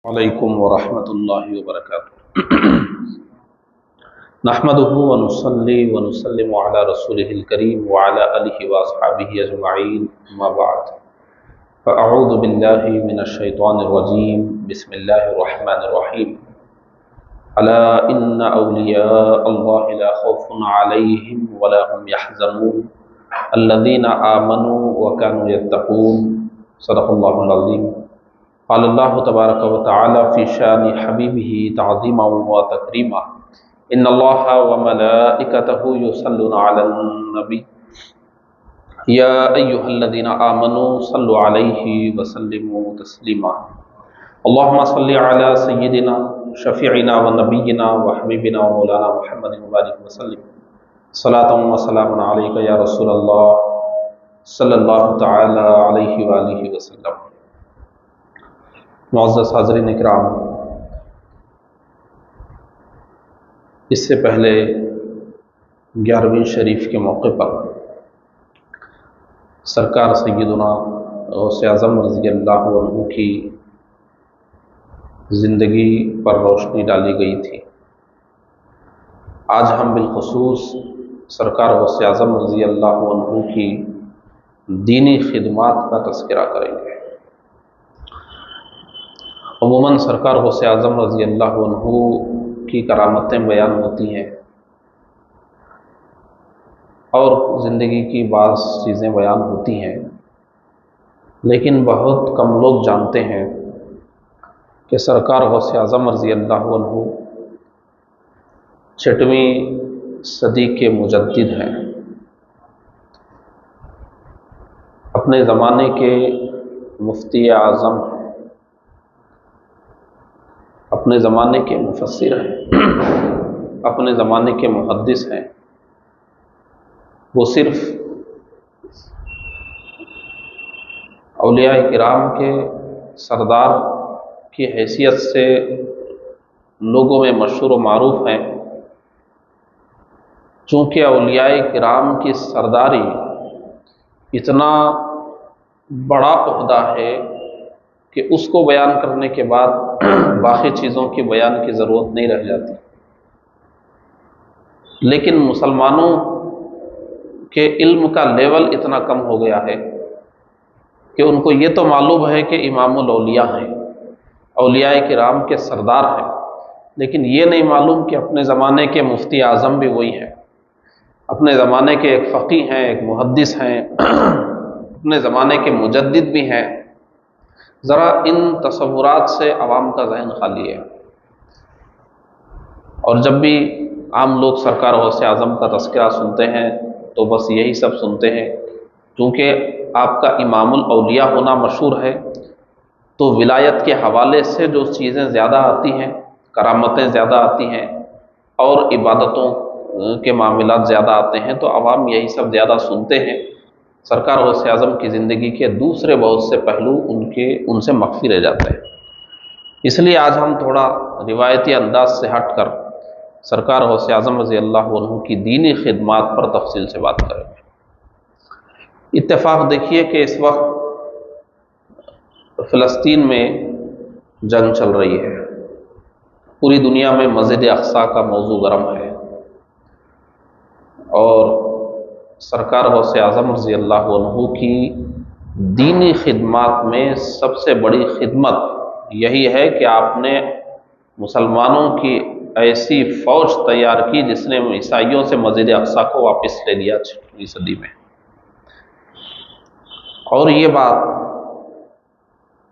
علیکم ورحمۃ اللہ وبرکاتہ۔ نحمدہ ونصلی ونسلم علی رسولہ الکریم وعلی آلہ واصحابہ اجمعین، اما بعد فاعوذ باللہ من الشیطان الرجیم، بسم اللہ الرحمن الرحیم۔ الا ان اولیاء اللہ لا خوف علیہم ولا هم یحزنون الذین آمنوا وکانوا یتقون۔ صدق اللہ العظیم۔ قال اللہ تبارک و تعالی فی شان حبیبہ تعظیما و تکریما، ان اللہ وملائکتہ یصلون علی النبی یا ایہا الذین آمنوا صلوا علیہ وسلموا تسلیما۔ اللہم صل علی سیدنا شفیعنا و نبینا و حبیبنا و مولانا محمد مبارک وسلم، صلاۃ و سلام علیک یا رسول اللہ صلی اللہ تعالی علیہ وآلہ وسلم۔ معزز حاضرین اکرام، اس سے پہلے 11ویں شریف کے موقع پر سرکار سیدنا غوث اعظم رضی اللہ عنہ کی زندگی پر روشنی ڈالی گئی تھی۔ آج ہم بالخصوص سرکار غوث اعظم رضی اللہ عنہ کی دینی خدمات کا تذکرہ کریں گے۔ عموماً سرکار غوث اعظم رضی اللہ عنہ کی کرامتیں بیان ہوتی ہیں اور زندگی کی بعض چیزیں بیان ہوتی ہیں، لیکن بہت کم لوگ جانتے ہیں کہ سرکار غوث اعظم رضی اللہ عنہ 6ویں صدی کے مجدد ہیں، اپنے زمانے کے مفتی اعظم ہیں، اپنے زمانے کے مفسر ہیں، اپنے زمانے کے محدث ہیں۔ وہ صرف اولیاء کرام کے سردار کی حیثیت سے لوگوں میں مشہور و معروف ہیں، چونکہ اولیاء کرام کی سرداری اتنا بڑا عہدہ ہے کہ اس کو بیان کرنے کے بعد باقی چیزوں کی بیان کی ضرورت نہیں رہ جاتی۔ لیکن مسلمانوں کے علم کا لیول اتنا کم ہو گیا ہے کہ ان کو یہ تو معلوم ہے کہ امام الاولیاء ہیں، اولیاء کرام کے سردار ہیں، لیکن یہ نہیں معلوم کہ اپنے زمانے کے مفتی اعظم بھی وہی ہیں، اپنے زمانے کے ایک فقیہ ہیں، ایک محدث ہیں، اپنے زمانے کے مجدد بھی ہیں۔ ذرا ان تصورات سے عوام کا ذہن خالی ہے، اور جب بھی عام لوگ سرکار غوث اعظم کا تذکرہ سنتے ہیں تو بس یہی سب سنتے ہیں۔ چونکہ آپ کا امام الاولیاء ہونا مشہور ہے تو ولایت کے حوالے سے جو چیزیں زیادہ آتی ہیں، کرامتیں زیادہ آتی ہیں اور عبادتوں کے معاملات زیادہ آتے ہیں، تو عوام یہی سب زیادہ سنتے ہیں۔ سرکار غوث اعظم کی زندگی کے دوسرے بہت سے پہلو ان سے مخفی رہ جاتے ہیں۔ اس لیے آج ہم تھوڑا روایتی انداز سے ہٹ کر سرکار غوث اعظم رضی اللہ عنہ کی دینی خدمات پر تفصیل سے بات کریں گے۔ اتفاق دیکھیے کہ اس وقت فلسطین میں جنگ چل رہی ہے، پوری دنیا میں مسجد اقصی کا موضوع گرم ہے، اور سرکار غوث اعظم رضی اللہ عنہ کی دینی خدمات میں سب سے بڑی خدمت یہی ہے کہ آپ نے مسلمانوں کی ایسی فوج تیار کی جس نے عیسائیوں سے مسجد اقصی کو واپس لے لیا 6ویں صدی میں۔ اور یہ بات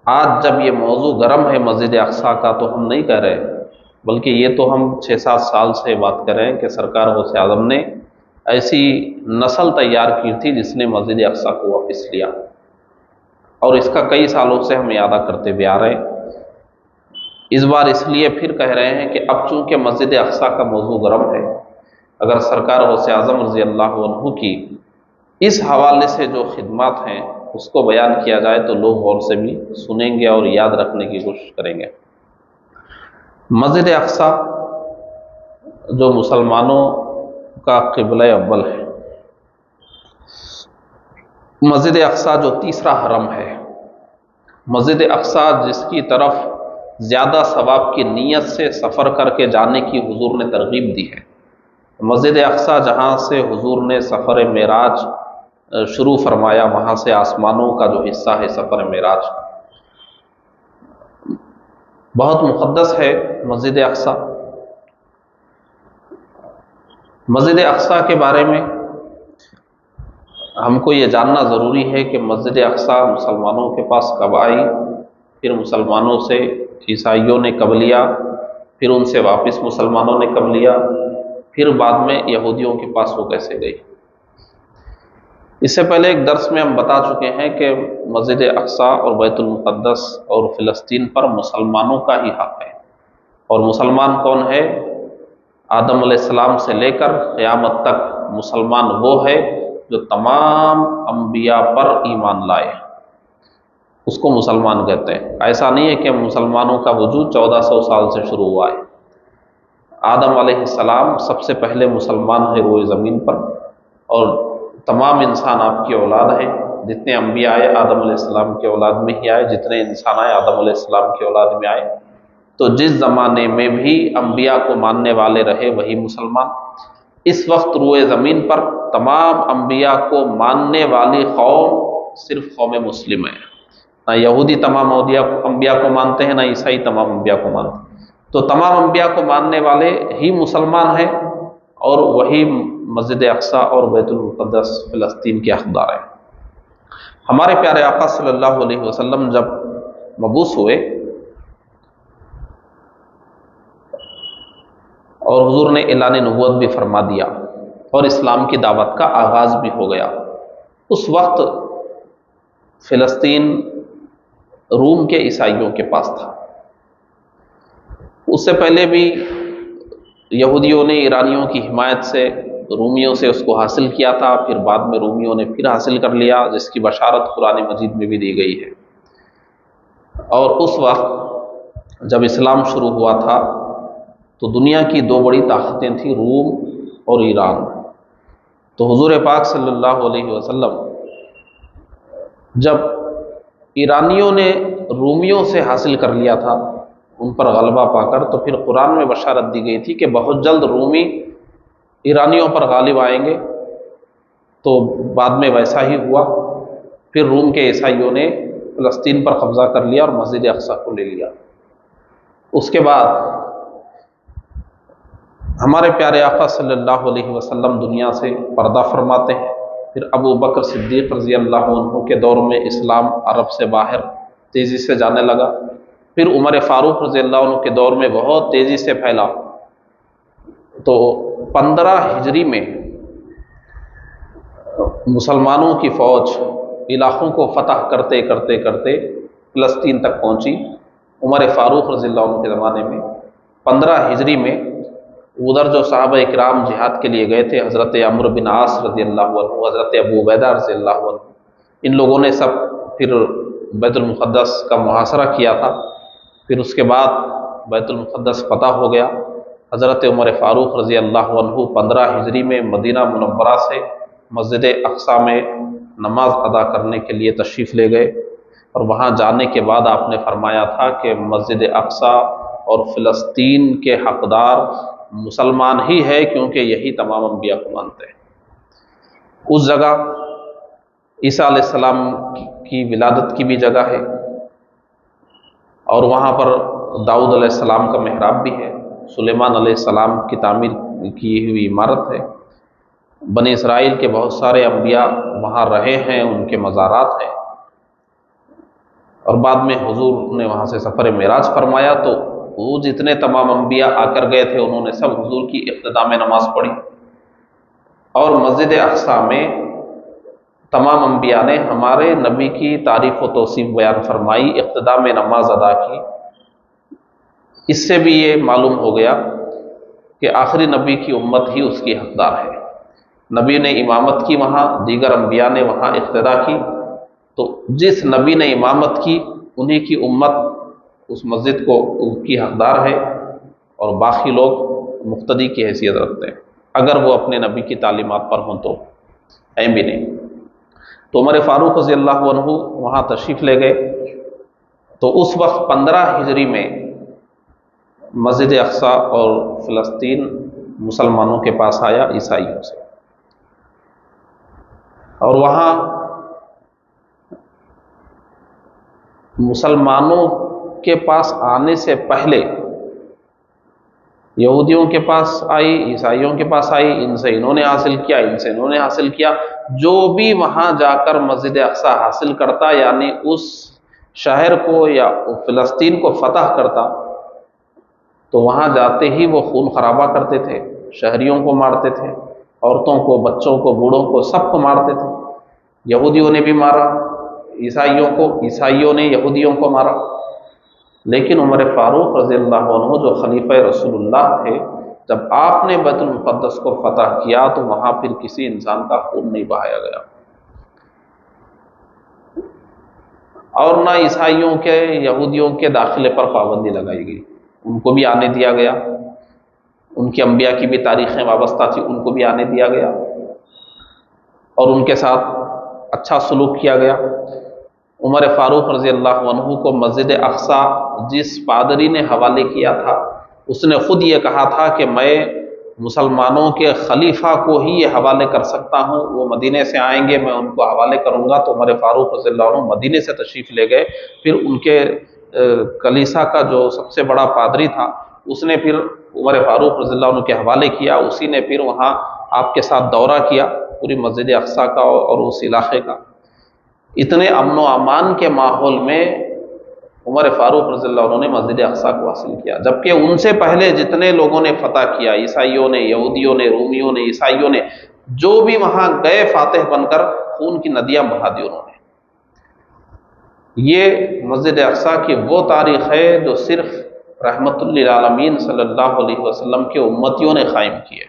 آج جب یہ موضوع گرم ہے مسجد اقصی کا تو ہم نہیں کہہ رہے، بلکہ یہ تو ہم 6-7 سال سے بات کر رہے ہیں کہ سرکار غوث اعظم نے ایسی نسل تیار کی تھی جس نے مسجد اقصی کو واپس لیا، اور اس کا کئی سالوں سے ہم اعادہ کرتے بھی آ رہے ہیں۔ اس بار اس لیے پھر کہہ رہے ہیں کہ اب چونکہ مسجد اقصی کا موضوع گرم ہے، اگر سرکار غوث اعظم رضی اللہ عنہ کی اس حوالے سے جو خدمات ہیں اس کو بیان کیا جائے تو لوگ غور سے بھی سنیں گے اور یاد رکھنے کی کوشش کریں گے۔ مسجد اقصی جو مسلمانوں کا قبلہ اول ہے، مسجد اقصی جو تیسرا حرم ہے، مسجد اقصی جس کی طرف زیادہ ثواب کی نیت سے سفر کر کے جانے کی حضور نے ترغیب دی ہے۔ مسجد اقصیٰ جہاں سے حضور نے سفر معراج شروع فرمایا، وہاں سے آسمانوں کا جو حصہ ہے سفر معراج، بہت مقدس ہے مسجد اقصیٰ۔ مسجد اقصیٰ کے بارے میں ہم کو یہ جاننا ضروری ہے کہ مسجد اقصیٰ مسلمانوں کے پاس کب آئی، پھر مسلمانوں سے عیسائیوں نے کب لیا، پھر ان سے واپس مسلمانوں نے کب لیا، پھر بعد میں یہودیوں کے پاس وہ کیسے گئی۔ اس سے پہلے ایک درس میں ہم بتا چکے ہیں کہ مسجد اقصیٰ اور بیت المقدس اور فلسطین پر مسلمانوں کا ہی حق ہے، اور مسلمان کون ہے؟ آدم علیہ السلام سے لے کر قیامت تک مسلمان وہ ہے جو تمام انبیاء پر ایمان لائے، اس کو مسلمان کہتے ہیں۔ ایسا نہیں ہے کہ مسلمانوں کا وجود 1400 سال سے شروع ہوا ہے۔ آدم علیہ السلام سب سے پہلے مسلمان ہے روئے زمین پر، اور تمام انسان آپ کی اولاد ہیں۔ جتنے انبیاء آئے آدم علیہ السلام کی اولاد میں ہی آئے، جتنے انسان آئے آدم علیہ السلام کی اولاد میں آئے۔ تو جس زمانے میں بھی انبیاء کو ماننے والے رہے وہی مسلمان۔ اس وقت روئے زمین پر تمام انبیاء کو ماننے والی قوم صرف قوم مسلم ہے۔ نہ یہودی تمام انبیاء کو مانتے ہیں، نہ عیسائی تمام انبیاء کو مانتے ہیں۔ تو تمام انبیاء کو ماننے والے ہی مسلمان ہیں، اور وہی مسجد اقصیٰ اور بیت المقدس فلسطین کے حقدار ہیں۔ ہمارے پیارے آقا صلی اللہ علیہ وسلم جب مبعوث ہوئے اور حضور نے اعلان نبوت بھی فرما دیا اور اسلام کی دعوت کا آغاز بھی ہو گیا، اس وقت فلسطین روم کے عیسائیوں کے پاس تھا۔ اس سے پہلے بھی یہودیوں نے ایرانیوں کی حمایت سے رومیوں سے اس کو حاصل کیا تھا، پھر بعد میں رومیوں نے پھر حاصل کر لیا، جس کی بشارت قرآن مجید میں بھی دی گئی ہے۔ اور اس وقت جب اسلام شروع ہوا تھا تو دنیا کی دو بڑی طاقتیں تھیں، روم اور ایران۔ تو حضور پاک صلی اللہ علیہ وسلم جب ایرانیوں نے رومیوں سے حاصل کر لیا تھا، ان پر غلبہ پا کر، تو پھر قرآن میں بشارت دی گئی تھی کہ بہت جلد رومی ایرانیوں پر غالب آئیں گے۔ تو بعد میں ویسا ہی ہوا، پھر روم کے عیسائیوں نے فلسطین پر قبضہ کر لیا اور مسجد اقصیٰ کو لے لیا۔ اس کے بعد ہمارے پیارے آقا صلی اللہ علیہ وسلم دنیا سے پردہ فرماتے ہیں۔ پھر ابو بکر صدیق رضی اللہ عنہ کے دور میں اسلام عرب سے باہر تیزی سے جانے لگا۔ پھر عمر فاروق رضی اللہ عنہ کے دور میں بہت تیزی سے پھیلا۔ تو 15 ہجری میں مسلمانوں کی فوج علاقوں کو فتح کرتے کرتے کرتے فلسطین تک پہنچی۔ عمر فاروق رضی اللہ عنہ کے زمانے میں 15 ہجری میں ادھر جو صحابہ اکرام جہاد کے لیے گئے تھے، حضرت عمرو بن عاص رضی اللہ عنہ، حضرت ابو عبیدہ رضی اللہ عنہ، ان لوگوں نے سب پھر بیت المقدس کا محاصرہ کیا تھا۔ پھر اس کے بعد بیت المقدس فتح ہو گیا۔ حضرت عمر فاروق رضی اللہ عنہ 15 ہجری میں مدینہ منورہ سے مسجد اقصیٰ میں نماز ادا کرنے کے لیے تشریف لے گئے، اور وہاں جانے کے بعد آپ نے فرمایا تھا کہ مسجد اقصیٰ اور فلسطین کے حقدار مسلمان ہی ہے، کیونکہ یہی تمام انبیاء کو مانتے ہیں۔ اس جگہ عیسیٰ علیہ السلام کی ولادت کی بھی جگہ ہے، اور وہاں پر داؤد علیہ السلام کا محراب بھی ہے، سلیمان علیہ السلام کی تعمیر کی ہوئی عمارت ہے۔ بنی اسرائیل کے بہت سارے انبیاء وہاں رہے ہیں، ان کے مزارات ہیں۔ اور بعد میں حضور نے وہاں سے سفر معراج فرمایا، تو وہ جتنے تمام انبیاء آ کر گئے تھے انہوں نے سب حضور کی ابتدا میں نماز پڑھی، اور مسجد اقصیٰ میں تمام انبیاء نے ہمارے نبی کی تعریف و توصیف بیان فرمائی، ابتدا میں نماز ادا کی۔ اس سے بھی یہ معلوم ہو گیا کہ آخری نبی کی امت ہی اس کی حقدار ہے۔ نبی نے امامت کی وہاں، دیگر انبیاء نے وہاں اقتدا کی، تو جس نبی نے امامت کی انہی کی امت اس مسجد کو کی حقدار ہے، اور باقی لوگ مقتدی کی حیثیت رکھتے ہیں، اگر وہ اپنے نبی کی تعلیمات پر ہوں تو ہیں بھی نہیں۔ تو عمر فاروق رضی اللہ عنہ وہاں تشریف لے گئے۔ تو اس وقت 15 ہجری میں مسجد اقصی اور فلسطین مسلمانوں کے پاس آیا عیسائیوں سے، اور وہاں مسلمانوں کے پاس آنے سے پہلے یہودیوں کے پاس آئی، عیسائیوں کے پاس آئی، ان سے انہوں نے حاصل کیا، ان سے انہوں نے حاصل کیا۔ جو بھی وہاں جا کر مسجد اقصی حاصل کرتا، یعنی اس شہر کو یا فلسطین کو فتح کرتا، تو وہاں جاتے ہی وہ خون خرابہ کرتے تھے، شہریوں کو مارتے تھے، عورتوں کو، بچوں کو، بوڑھوں کو، سب کو مارتے تھے۔ یہودیوں نے بھی مارا عیسائیوں کو، عیسائیوں نے یہودیوں کو مارا۔ لیکن عمر فاروق رضی اللہ عنہ جو خلیفہ رسول اللہ تھے، جب آپ نے بیت المقدس کو فتح کیا تو وہاں پھر کسی انسان کا خون نہیں بہایا گیا، اور نہ عیسائیوں کے، یہودیوں کے داخلے پر پابندی لگائی گئی، ان کو بھی آنے دیا گیا، ان کے انبیاء کی بھی تاریخیں وابستہ تھی، ان کو بھی آنے دیا گیا، اور ان کے ساتھ اچھا سلوک کیا گیا۔ عمر فاروق رضی اللہ عنہ کو مسجد اقصی جس پادری نے حوالے کیا تھا، اس نے خود یہ کہا تھا کہ میں مسلمانوں کے خلیفہ کو ہی یہ حوالے کر سکتا ہوں، وہ مدینے سے آئیں گے، میں ان کو حوالے کروں گا۔ تو عمر فاروق رضی اللہ عنہ مدینے سے تشریف لے گئے، پھر ان کے کلیسا کا جو سب سے بڑا پادری تھا، اس نے پھر عمر فاروق رضی اللہ عنہ کے حوالے کیا، اسی نے پھر وہاں آپ کے ساتھ دورہ کیا پوری مسجد اقصی کا اور اس علاقے کا۔ اتنے امن و امان کے ماحول میں عمر فاروق رضی اللہ عنہ نے مسجد اقصی کو حاصل کیا، جبکہ ان سے پہلے جتنے لوگوں نے فتح کیا، عیسائیوں نے، یہودیوں نے، رومیوں نے، عیسائیوں نے، جو بھی وہاں گئے فاتح بن کر، خون کی ندیاں بہا دی انہوں نے۔ یہ مسجد اقصی کی وہ تاریخ ہے جو صرف رحمت للعالمین صلی اللہ علیہ وسلم کے امتیوں نے قائم کی ہے۔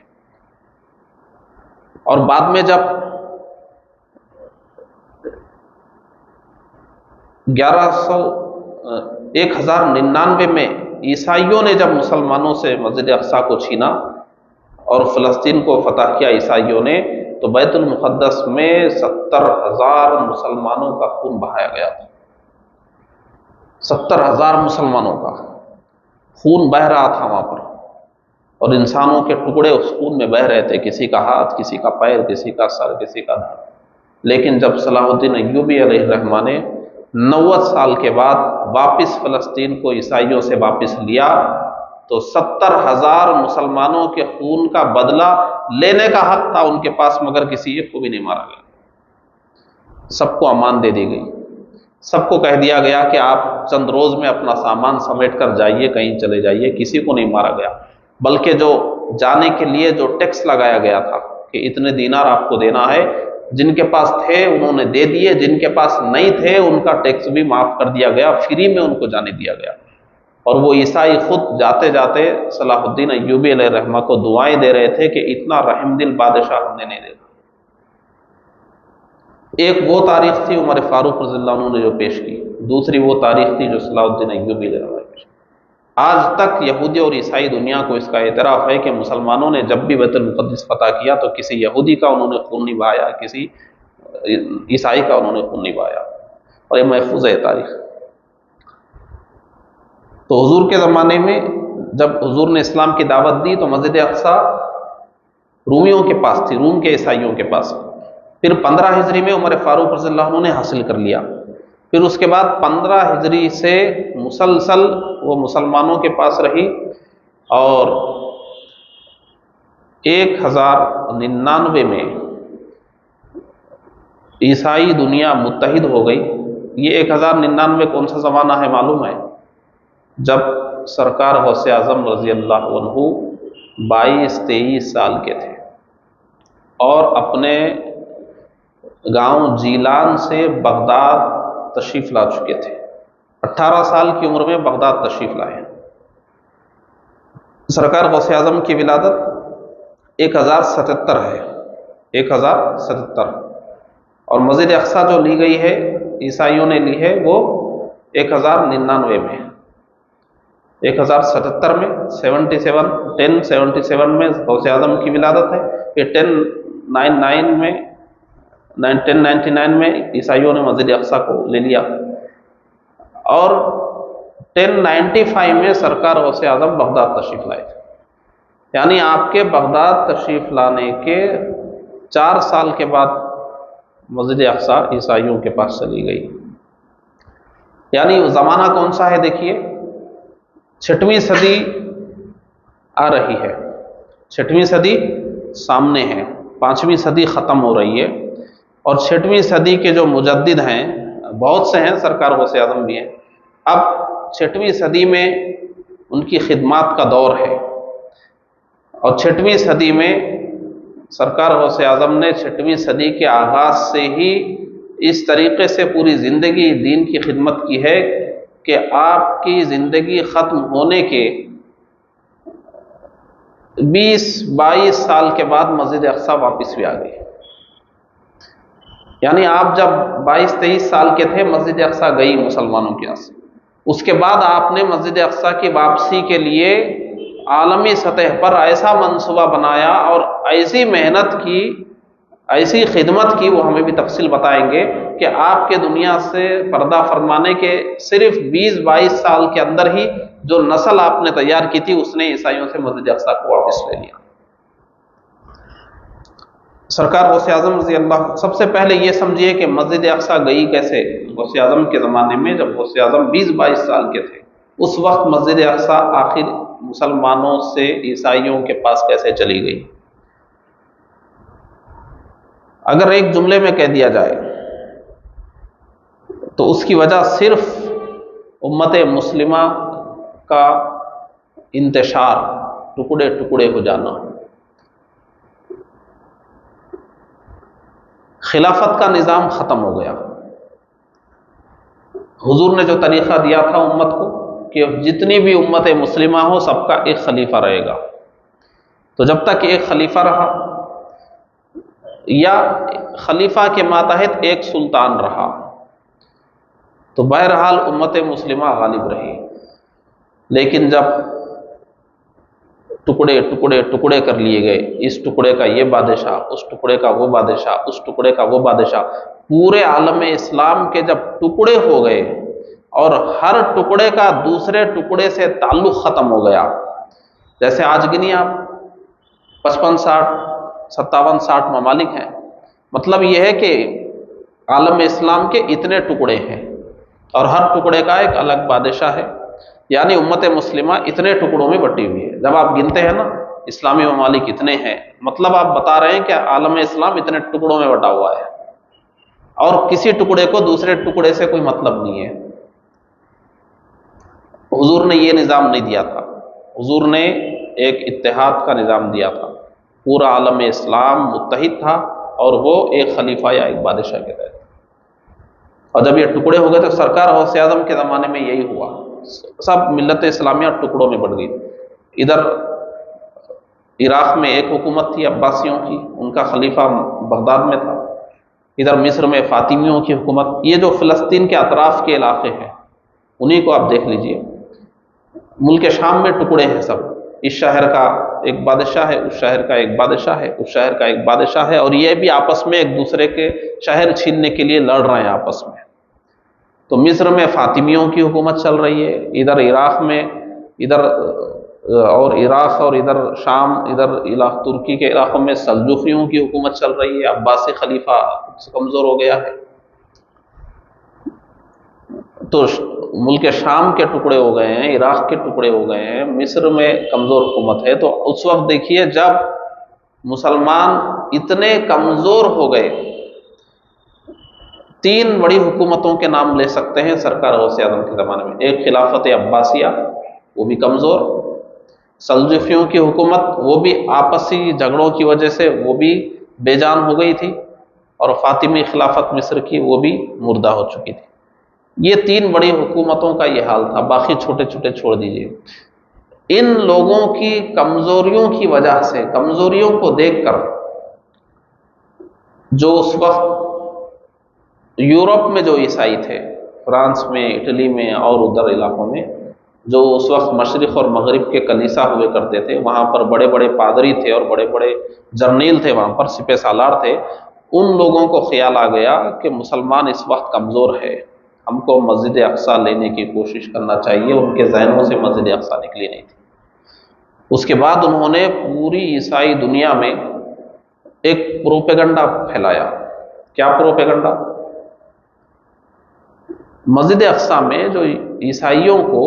اور بعد میں جب 1099 میں عیسائیوں نے جب مسلمانوں سے مسجد اقصی کو چھینا اور فلسطین کو فتح کیا عیسائیوں نے، تو بیت المقدس میں 70,000 مسلمانوں کا خون بہایا گیا تھا۔ 70,000 مسلمانوں کا خون بہہ رہا تھا وہاں پر، اور انسانوں کے ٹکڑے اس خون میں بہہ رہے تھے، کسی کا ہاتھ، کسی کا پیر، کسی کا سر، کسی کا دھڑ۔ لیکن جب صلاح الدین ایوبی علیہ الرحمہ نے 90 سال کے بعد واپس فلسطین کو عیسائیوں سے واپس لیا، تو 70,000 مسلمانوں کے خون کا بدلہ لینے کا حق تھا ان کے پاس، مگر کسی ایک کو بھی نہیں مارا گیا۔ سب کو امان دے دی گئی، سب کو کہہ دیا گیا کہ آپ چند روز میں اپنا سامان سمیٹ کر جائیے، کہیں چلے جائیے، کسی کو نہیں مارا گیا۔ بلکہ جو جانے کے لیے جو ٹیکس لگایا گیا تھا کہ اتنے دینار آپ کو دینا ہے، جن کے پاس تھے انہوں نے دے دیے، جن کے پاس نہیں تھے ان کا ٹیکس بھی معاف کر دیا گیا، فری میں ان کو جانے دیا گیا۔ اور وہ عیسائی خود جاتے جاتے صلاح الدین ایوبی علیہ الرحمہ کو دعائیں دے رہے تھے کہ اتنا رحم دل بادشاہ ہم نے نہیں دیکھا۔ ایک وہ تاریخ تھی عمر فاروق رضی اللہ عنہ نے جو پیش کی، دوسری وہ تاریخ تھی جو صلاح الدین ایوبی علیہ الرحمہ نے پیش کی۔ آج تک یہودی اور عیسائی دنیا کو اس کا اعتراف ہے کہ مسلمانوں نے جب بھی بیت المقدس فتح کیا تو کسی یہودی کا انہوں نے خون نہیں بہایا، کسی عیسائی کا انہوں نے خون نہیں بہایا، اور یہ محفوظ ہے تاریخ۔ تو حضور کے زمانے میں جب حضور نے اسلام کی دعوت دی تو مسجد اقصی رومیوں کے پاس تھی، روم کے عیسائیوں کے پاس۔ پھر 15 ہجری میں عمر فاروق رضی اللہ عنہ نے حاصل کر لیا۔ پھر اس کے بعد 15 ہجری سے مسلسل وہ مسلمانوں کے پاس رہی، اور 1099 میں عیسائی دنیا متحد ہو گئی۔ یہ 1099 کون سا زمانہ ہے معلوم ہے؟ جب سرکار غوث اعظم رضی اللہ عنہ 22-23 سال کے تھے اور اپنے گاؤں جیلان سے بغداد تشریف لا چکے تھے۔ 18 سال کی عمر میں بغداد تشریف لائے۔ سرکار غوث اعظم کی ولادت 1077 ہے، 1077، اور مسجد اقصی جو لی گئی ہے عیسائیوں نے لی ہے وہ 1099 میں، 1077 میں 1077 میں غوث اعظم کی ولادت ہے۔ پھر 1099 میں عیسائیوں نے مسجد اقصی کو لے لیا، اور 1095 میں سرکار غوث اعظم بغداد تشریف لائے تھے، یعنی آپ کے بغداد تشریف لانے کے 4 سال کے بعد مسجد اقصیٰ عیسائیوں کے پاس چلی گئی۔ یعنی زمانہ کون سا ہے دیکھیے، 6ویں صدی آ رہی ہے، 6ویں صدی سامنے ہے، 5ویں صدی ختم ہو رہی ہے، اور 6ویں صدی کے جو مجدد ہیں بہت سے ہیں، سرکار غوث اعظم بھی ہیں۔ اب 6ویں صدی میں ان کی خدمات کا دور ہے، اور 6ویں صدی میں سرکار غوث اعظم نے 6ویں صدی کے آغاز سے ہی اس طریقے سے پوری زندگی دین کی خدمت کی ہے کہ آپ کی زندگی ختم ہونے کے 20-22 سال کے بعد مسجد اقصیٰ واپس بھی آ گئی۔ یعنی آپ جب 22-23 سال کے تھے مسجد اقصیٰ گئی مسلمانوں کے یہاں سے، اس کے بعد آپ نے مسجد اقصیٰ کی واپسی کے لیے عالمی سطح پر ایسا منصوبہ بنایا اور ایسی محنت کی، ایسی خدمت کی، وہ ہمیں بھی تفصیل بتائیں گے کہ آپ کے دنیا سے پردہ فرمانے کے صرف 20-22 سال کے اندر ہی جو نسل آپ نے تیار کی تھی اس نے عیسائیوں سے مسجد اقصیٰ کو واپس لے لیا۔ سرکار غوث اعظم رضی اللہ، سب سے پہلے یہ سمجھیے کہ مسجد اقصیٰ گئی کیسے۔ غوث اعظم کے زمانے میں جب غوث اعظم 20-22 سال کے تھے، اس وقت مسجد اقصیٰ آخر مسلمانوں سے عیسائیوں کے پاس کیسے چلی گئی؟ اگر ایک جملے میں کہہ دیا جائے تو اس کی وجہ صرف امت مسلمہ کا انتشار، ٹکڑے ٹکڑے ہو جانا، خلافت کا نظام ختم ہو گیا۔ حضور نے جو طریقہ دیا تھا امت کو کہ جتنی بھی امت مسلمہ ہو سب کا ایک خلیفہ رہے گا، تو جب تک ایک خلیفہ رہا یا خلیفہ کے ماتحت ایک سلطان رہا تو بہرحال امت مسلمہ غالب رہی۔ لیکن جب ٹکڑے ٹکڑے ٹکڑے کر لیے گئے، اس ٹکڑے کا یہ بادشاہ، اس ٹکڑے کا وہ بادشاہ، اس ٹکڑے کا وہ بادشاہ، پورے عالم اسلام کے جب ٹکڑے ہو گئے اور ہر ٹکڑے کا دوسرے ٹکڑے سے تعلق ختم ہو گیا، جیسے آج گنی آپ 55 60 57 60 ممالک ہیں، مطلب یہ ہے کہ عالم اسلام کے اتنے ٹکڑے ہیں اور ہر ٹکڑے کا ایک الگ بادشاہ ہے، یعنی امت مسلمہ اتنے ٹکڑوں میں بٹی ہوئی ہے۔ جب آپ گنتے ہیں نا اسلامی ممالک اتنے ہیں، مطلب آپ بتا رہے ہیں کہ عالم اسلام اتنے ٹکڑوں میں بٹا ہوا ہے اور کسی ٹکڑے کو دوسرے ٹکڑے سے کوئی مطلب نہیں ہے۔ حضور نے یہ نظام نہیں دیا تھا، حضور نے ایک اتحاد کا نظام دیا تھا، پورا عالم اسلام متحد تھا اور وہ ایک خلیفہ یا ایک بادشاہ کے تحت۔ اور جب یہ ٹکڑے ہو گئے تو سرکار غوث اعظم کے زمانے میں یہی ہوا، سب ملت اسلامیہ ٹکڑوں میں بٹ گئی۔ ادھر عراق میں ایک حکومت تھی عباسیوں کی، ان کا خلیفہ بغداد میں تھا، ادھر مصر میں فاطمیوں کی حکومت، یہ جو فلسطین کے اطراف کے علاقے ہیں انہی کو آپ دیکھ لیجئے۔ ملک شام میں ٹکڑے ہیں سب، اس شہر کا ایک بادشاہ ہے، اس شہر کا ایک بادشاہ ہے، اس شہر کا ایک بادشاہ ہے، اور یہ بھی آپس میں ایک دوسرے کے شہر چھیننے کے لیے لڑ رہے ہیں آپس میں۔ تو مصر میں فاطمیوں کی حکومت چل رہی ہے، ادھر عراق میں، ادھر اور عراق اور ادھر شام، ادھر ترکی کے علاقوں میں سلجوقیوں کی حکومت چل رہی ہے، عباسی خلیفہ کمزور ہو گیا ہے، تو ملک شام کے ٹکڑے ہو گئے ہیں، عراق کے ٹکڑے ہو گئے ہیں، مصر میں کمزور حکومت ہے۔ تو اس وقت دیکھیے جب مسلمان اتنے کمزور ہو گئے، 3 بڑی حکومتوں کے نام لے سکتے ہیں سرکار غوث اعظم کے زمانے میں۔ ایک خلافت عباسیہ، وہ بھی کمزور، سلجوقیوں کی حکومت، وہ بھی آپسی جھگڑوں کی وجہ سے وہ بھی بے جان ہو گئی تھی، اور فاطمی خلافت مصر کی وہ بھی مردہ ہو چکی تھی۔ یہ 3 بڑی حکومتوں کا یہ حال تھا، باقی چھوٹے چھوٹے چھوڑ دیجئے۔ ان لوگوں کی کمزوریوں کی وجہ سے، کمزوریوں کو دیکھ کر، جو اس وقت یورپ میں جو عیسائی تھے، فرانس میں، اٹلی میں اور ادھر علاقوں میں، جو اس وقت مشرق اور مغرب کے کلیسا ہوئے کرتے تھے، وہاں پر بڑے بڑے پادری تھے اور بڑے بڑے جرنیل تھے، وہاں پر سپہ سالار تھے، ان لوگوں کو خیال آ گیا کہ مسلمان اس وقت کمزور ہے، ہم کو مسجد اقصیٰ لینے کی کوشش کرنا چاہیے۔ ان کے ذہنوں سے مسجد اقصیٰ نکلی نہیں تھی۔ اس کے بعد انہوں نے پوری عیسائی دنیا میں ایک پروپیگنڈا پھیلایا۔ کیا پروپیگنڈا؟ مسجد اقصیٰ میں جو عیسائیوں کو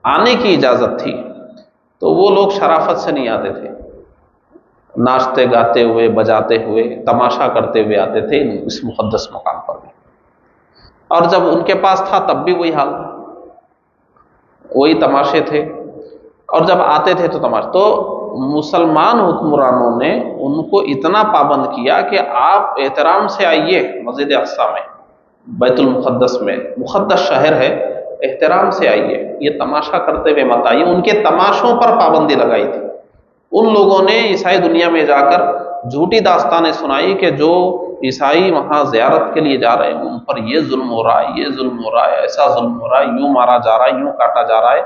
آنے کی اجازت تھی تو وہ لوگ شرافت سے نہیں آتے تھے، ناچتے گاتے ہوئے، بجاتے ہوئے، تماشا کرتے ہوئے آتے تھے اس مقدس مقام پر بھی۔ اور جب ان کے پاس تھا تب بھی وہی حال، وہی تماشے تھے، اور جب آتے تھے تو تماشا۔ تو مسلمان حکمرانوں نے ان کو اتنا پابند کیا کہ آپ احترام سے آئیے مسجد اقصیٰ میں، بیت المقدس میں، مقدس شہر ہے، احترام سے آئیے، یہ تماشا کرتے ہوئے مت آئیے۔ ان کے تماشوں پر پابندی لگائی تھی۔ ان لوگوں نے عیسائی دنیا میں جا کر جھوٹی داستانیں سنائی کہ جو عیسائی وہاں زیارت کے لیے جا رہے ہیں ان پر یہ ظلم ہو رہا ہے، یہ ظلم ہو رہا ہے، ایسا ظلم ہو رہا ہے، یوں مارا جا رہا ہے، یوں کاٹا جا رہا ہے۔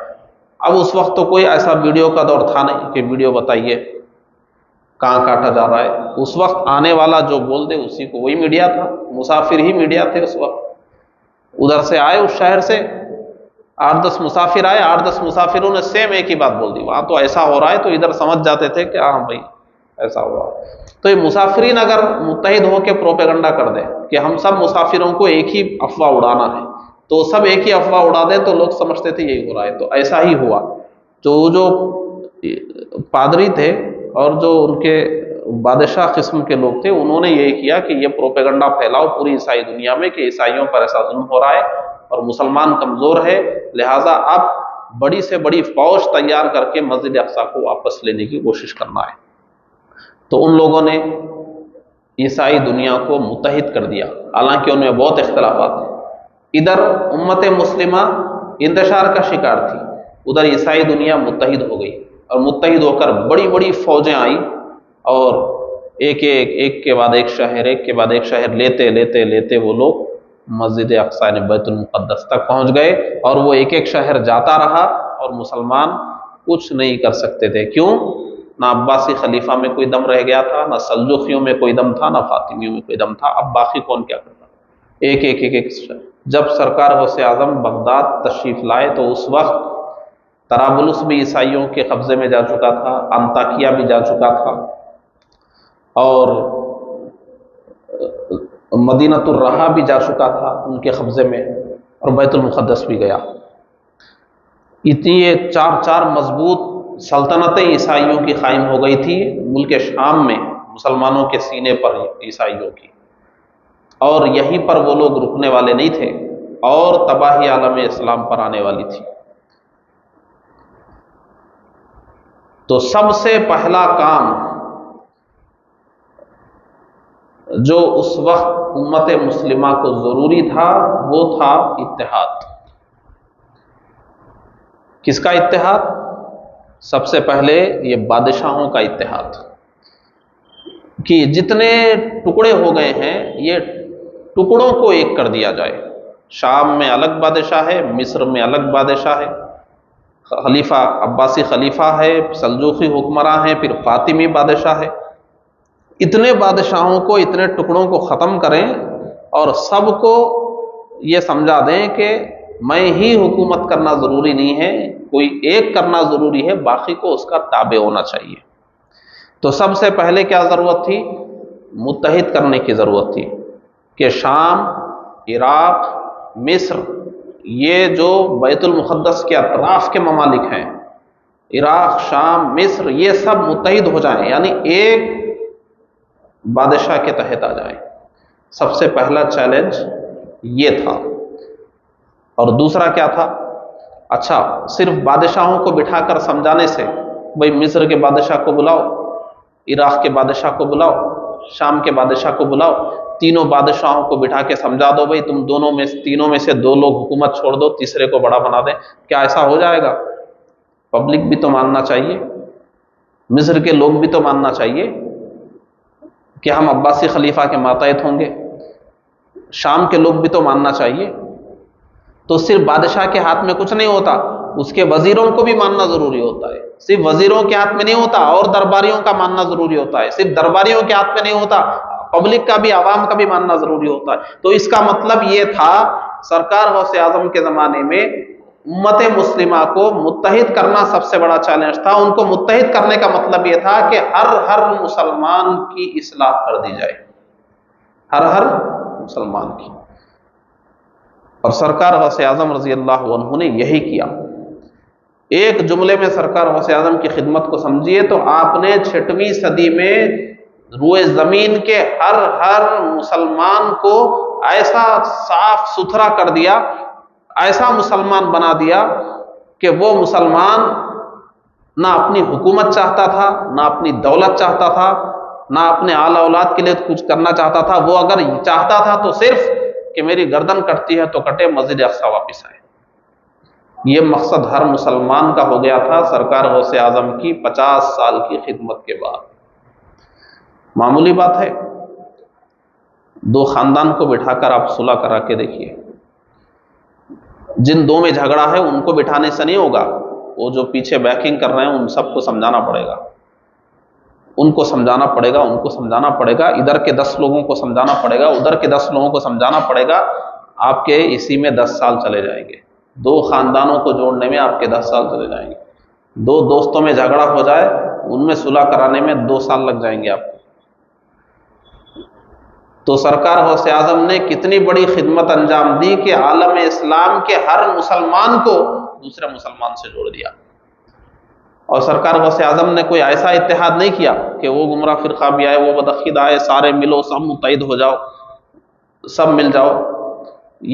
اب اس وقت تو کوئی ایسا ویڈیو کا دور تھا نہیں کہ ویڈیو بتائیے کہاں کاٹا جا رہا ہے۔ اس وقت آنے والا جو بول دے اسی کو، وہی میڈیا تھا، مسافر ہی میڈیا تھے اس وقت۔ ادھر سے آئے اس شہر سے 8-10 مسافر آئے، 8-10 مسافروں نے سیم ایک ہی بات بول دی، وہاں تو ایسا ہو رہا ہے، تو ادھر سمجھ جاتے تھے کہ ہاں بھائی ایسا ہوا۔ تو یہ مسافرین اگر متحد ہو کے پروپیگنڈا کر دیں کہ ہم سب مسافروں کو ایک ہی افواہ اڑانا ہے، تو سب ایک ہی افواہ اڑا دیں تو لوگ سمجھتے تھے یہی ہو رہا ہے۔ تو ایسا ہی ہوا۔ تو جو پادری تھے اور جو ان کے بادشاہ قسم کے لوگ تھے، انہوں نے یہ کیا کہ یہ پروپیگنڈا پھیلاؤ پوری عیسائی دنیا میں کہ عیسائیوں پر ایسا ظلم ہو رہا ہے اور مسلمان کمزور ہے، لہٰذا اب بڑی سے بڑی فوج تیار کر کے مسجد اقصیٰ کو واپس لینے کی کوشش کرنا ہے۔ تو ان لوگوں نے عیسائی دنیا کو متحد کر دیا، حالانکہ ان میں بہت اختلافات تھے۔ ادھر امت مسلمہ انتشار کا شکار تھی، ادھر عیسائی دنیا متحد ہو گئی، اور متحد ہو کر بڑی بڑی فوجیں آئیں، اور ایک کے بعد ایک شہر، ایک کے بعد ایک شہر لیتے لیتے لیتے وہ لوگ مسجد اقصیٰ بیت المقدس تک پہنچ گئے، اور وہ ایک ایک شہر جاتا رہا اور مسلمان کچھ نہیں کر سکتے تھے۔ کیوں؟ نہ عباسی خلیفہ میں کوئی دم رہ گیا تھا، نہ سلجوقیوں میں کوئی دم تھا، نہ فاطمیوں میں کوئی دم تھا۔ اب باقی کون کیا کرتا؟ ایک ایک ایک ایک شہر۔ جب سرکار غوث اعظم بغداد تشریف لائے تو اس وقت طرابلس بھی عیسائیوں کے قبضے میں جا چکا تھا، انطاکیہ بھی جا چکا تھا، اور مدینۃ الرحا بھی جا چکا تھا ان کے قبضے میں، اور بیت المقدس بھی گیا۔ اتنی یہ چار مضبوط سلطنتیں عیسائیوں کی قائم ہو گئی تھی ملک شام میں، مسلمانوں کے سینے پر عیسائیوں کی، اور یہیں پر وہ لوگ رکنے والے نہیں تھے، اور تباہی عالم اسلام پر آنے والی تھی۔ تو سب سے پہلا کام جو اس وقت امت مسلمہ کو ضروری تھا وہ تھا اتحاد۔ کس کا اتحاد؟ سب سے پہلے یہ بادشاہوں کا اتحاد، کہ جتنے ٹکڑے ہو گئے ہیں یہ ٹکڑوں کو ایک کر دیا جائے۔ شام میں الگ بادشاہ ہے، مصر میں الگ بادشاہ ہے، خلیفہ عباسی خلیفہ ہے، سلجوقی حکمراں ہیں، پھر فاطمی بادشاہ ہے۔ اتنے بادشاہوں کو، اتنے ٹکڑوں کو ختم کریں اور سب کو یہ سمجھا دیں کہ میں ہی حکومت کرنا ضروری نہیں ہے، کوئی ایک کرنا ضروری ہے، باقی کو اس کا تابع ہونا چاہیے۔ تو سب سے پہلے کیا ضرورت تھی؟ متحد کرنے کی ضرورت تھی کہ شام، عراق، مصر، یہ جو بیت المقدس کے اطراف کے ممالک ہیں، عراق، شام، مصر، یہ سب متحد ہو جائیں، یعنی ایک بادشاہ کے تحت آ جائیں۔ سب سے پہلا چیلنج یہ تھا۔ اور دوسرا کیا تھا؟ اچھا، صرف بادشاہوں کو بٹھا کر سمجھانے سے، بھئی مصر کے بادشاہ کو بلاؤ، عراق کے بادشاہ کو بلاؤ، شام کے بادشاہ کو بلاؤ، تینوں بادشاہوں کو بٹھا کے سمجھا دو بھئی تم تینوں میں سے دو لوگ حکومت چھوڑ دو، تیسرے کو بڑا بنا دیں، کیا ایسا ہو جائے گا؟ پبلک بھی تو ماننا چاہیے، مصر کے لوگ بھی تو ماننا چاہیے کہ ہم عباسی خلیفہ کے ماتحت ہوں گے، شام کے لوگ بھی تو ماننا چاہیے۔ تو صرف بادشاہ کے ہاتھ میں کچھ نہیں ہوتا، اس کے وزیروں کو بھی ماننا ضروری ہوتا ہے۔ صرف وزیروں کے ہاتھ میں نہیں ہوتا، اور درباریوں کا ماننا ضروری ہوتا ہے۔ صرف درباریوں کے ہاتھ میں نہیں ہوتا، پبلک کا بھی، عوام کا بھی ماننا ضروری ہوتا ہے۔ تو اس کا مطلب یہ تھا سرکار غوث اعظم کے زمانے میں امت مسلمہ کو متحد کرنا سب سے بڑا چیلنج تھا۔ ان کو متحد کرنے کا مطلب یہ تھا کہ ہر مسلمان کی اصلاح کر دی جائے، ہر مسلمان کی۔ اور سرکار غوث اعظم رضی اللہ عنہ نے یہی کیا۔ ایک جملے میں سرکار غوث اعظم کی خدمت کو سمجھیے تو آپ نے 6ویں صدی میں روئے زمین کے ہر مسلمان کو ایسا صاف ستھرا کر دیا، ایسا مسلمان بنا دیا کہ وہ مسلمان نہ اپنی حکومت چاہتا تھا، نہ اپنی دولت چاہتا تھا، نہ اپنے آل اولاد کے لیے کچھ کرنا چاہتا تھا۔ وہ اگر چاہتا تھا تو صرف کہ میری گردن کٹتی ہے تو کٹے، مسجد اقصی واپس آئے۔ یہ مقصد ہر مسلمان کا ہو گیا تھا سرکار غوث اعظم کی 50 سال کی خدمت کے بعد۔ معمولی بات ہے، 2 خاندان کو بٹھا کر آپ صلح کرا کے دیکھیے، جن 2 میں جھگڑا ہے ان کو بٹھانے سے نہیں ہوگا، وہ جو پیچھے بیکنگ کر رہے ہیں ان سب کو سمجھانا پڑے گا، ان کو سمجھانا پڑے گا، ان کو سمجھانا پڑے گا، ادھر کے 10 لوگوں کو سمجھانا پڑے گا، ادھر کے 10 لوگوں کو سمجھانا پڑے گا۔ آپ کے اسی میں 10 سال چلے جائیں گے، 2 خاندانوں کو جوڑنے میں آپ کے 10 سال چلے جائیں گے۔ 2 دوستوں میں جھگڑا ہو جائے، ان میں صلح کرانے میں 2 سال لگ جائیں گے آپ کو۔ تو سرکار غوث اعظم نے کتنی بڑی خدمت انجام دی کہ عالم اسلام کے ہر مسلمان کو دوسرے مسلمان سے جوڑ دیا۔ اور سرکار غوث اعظم نے کوئی ایسا اتحاد نہیں کیا کہ وہ گمراہ فرقہ بھی آئے، وہ بدعقید آئے، سارے ملو، سب متحد ہو جاؤ، سب مل جاؤ۔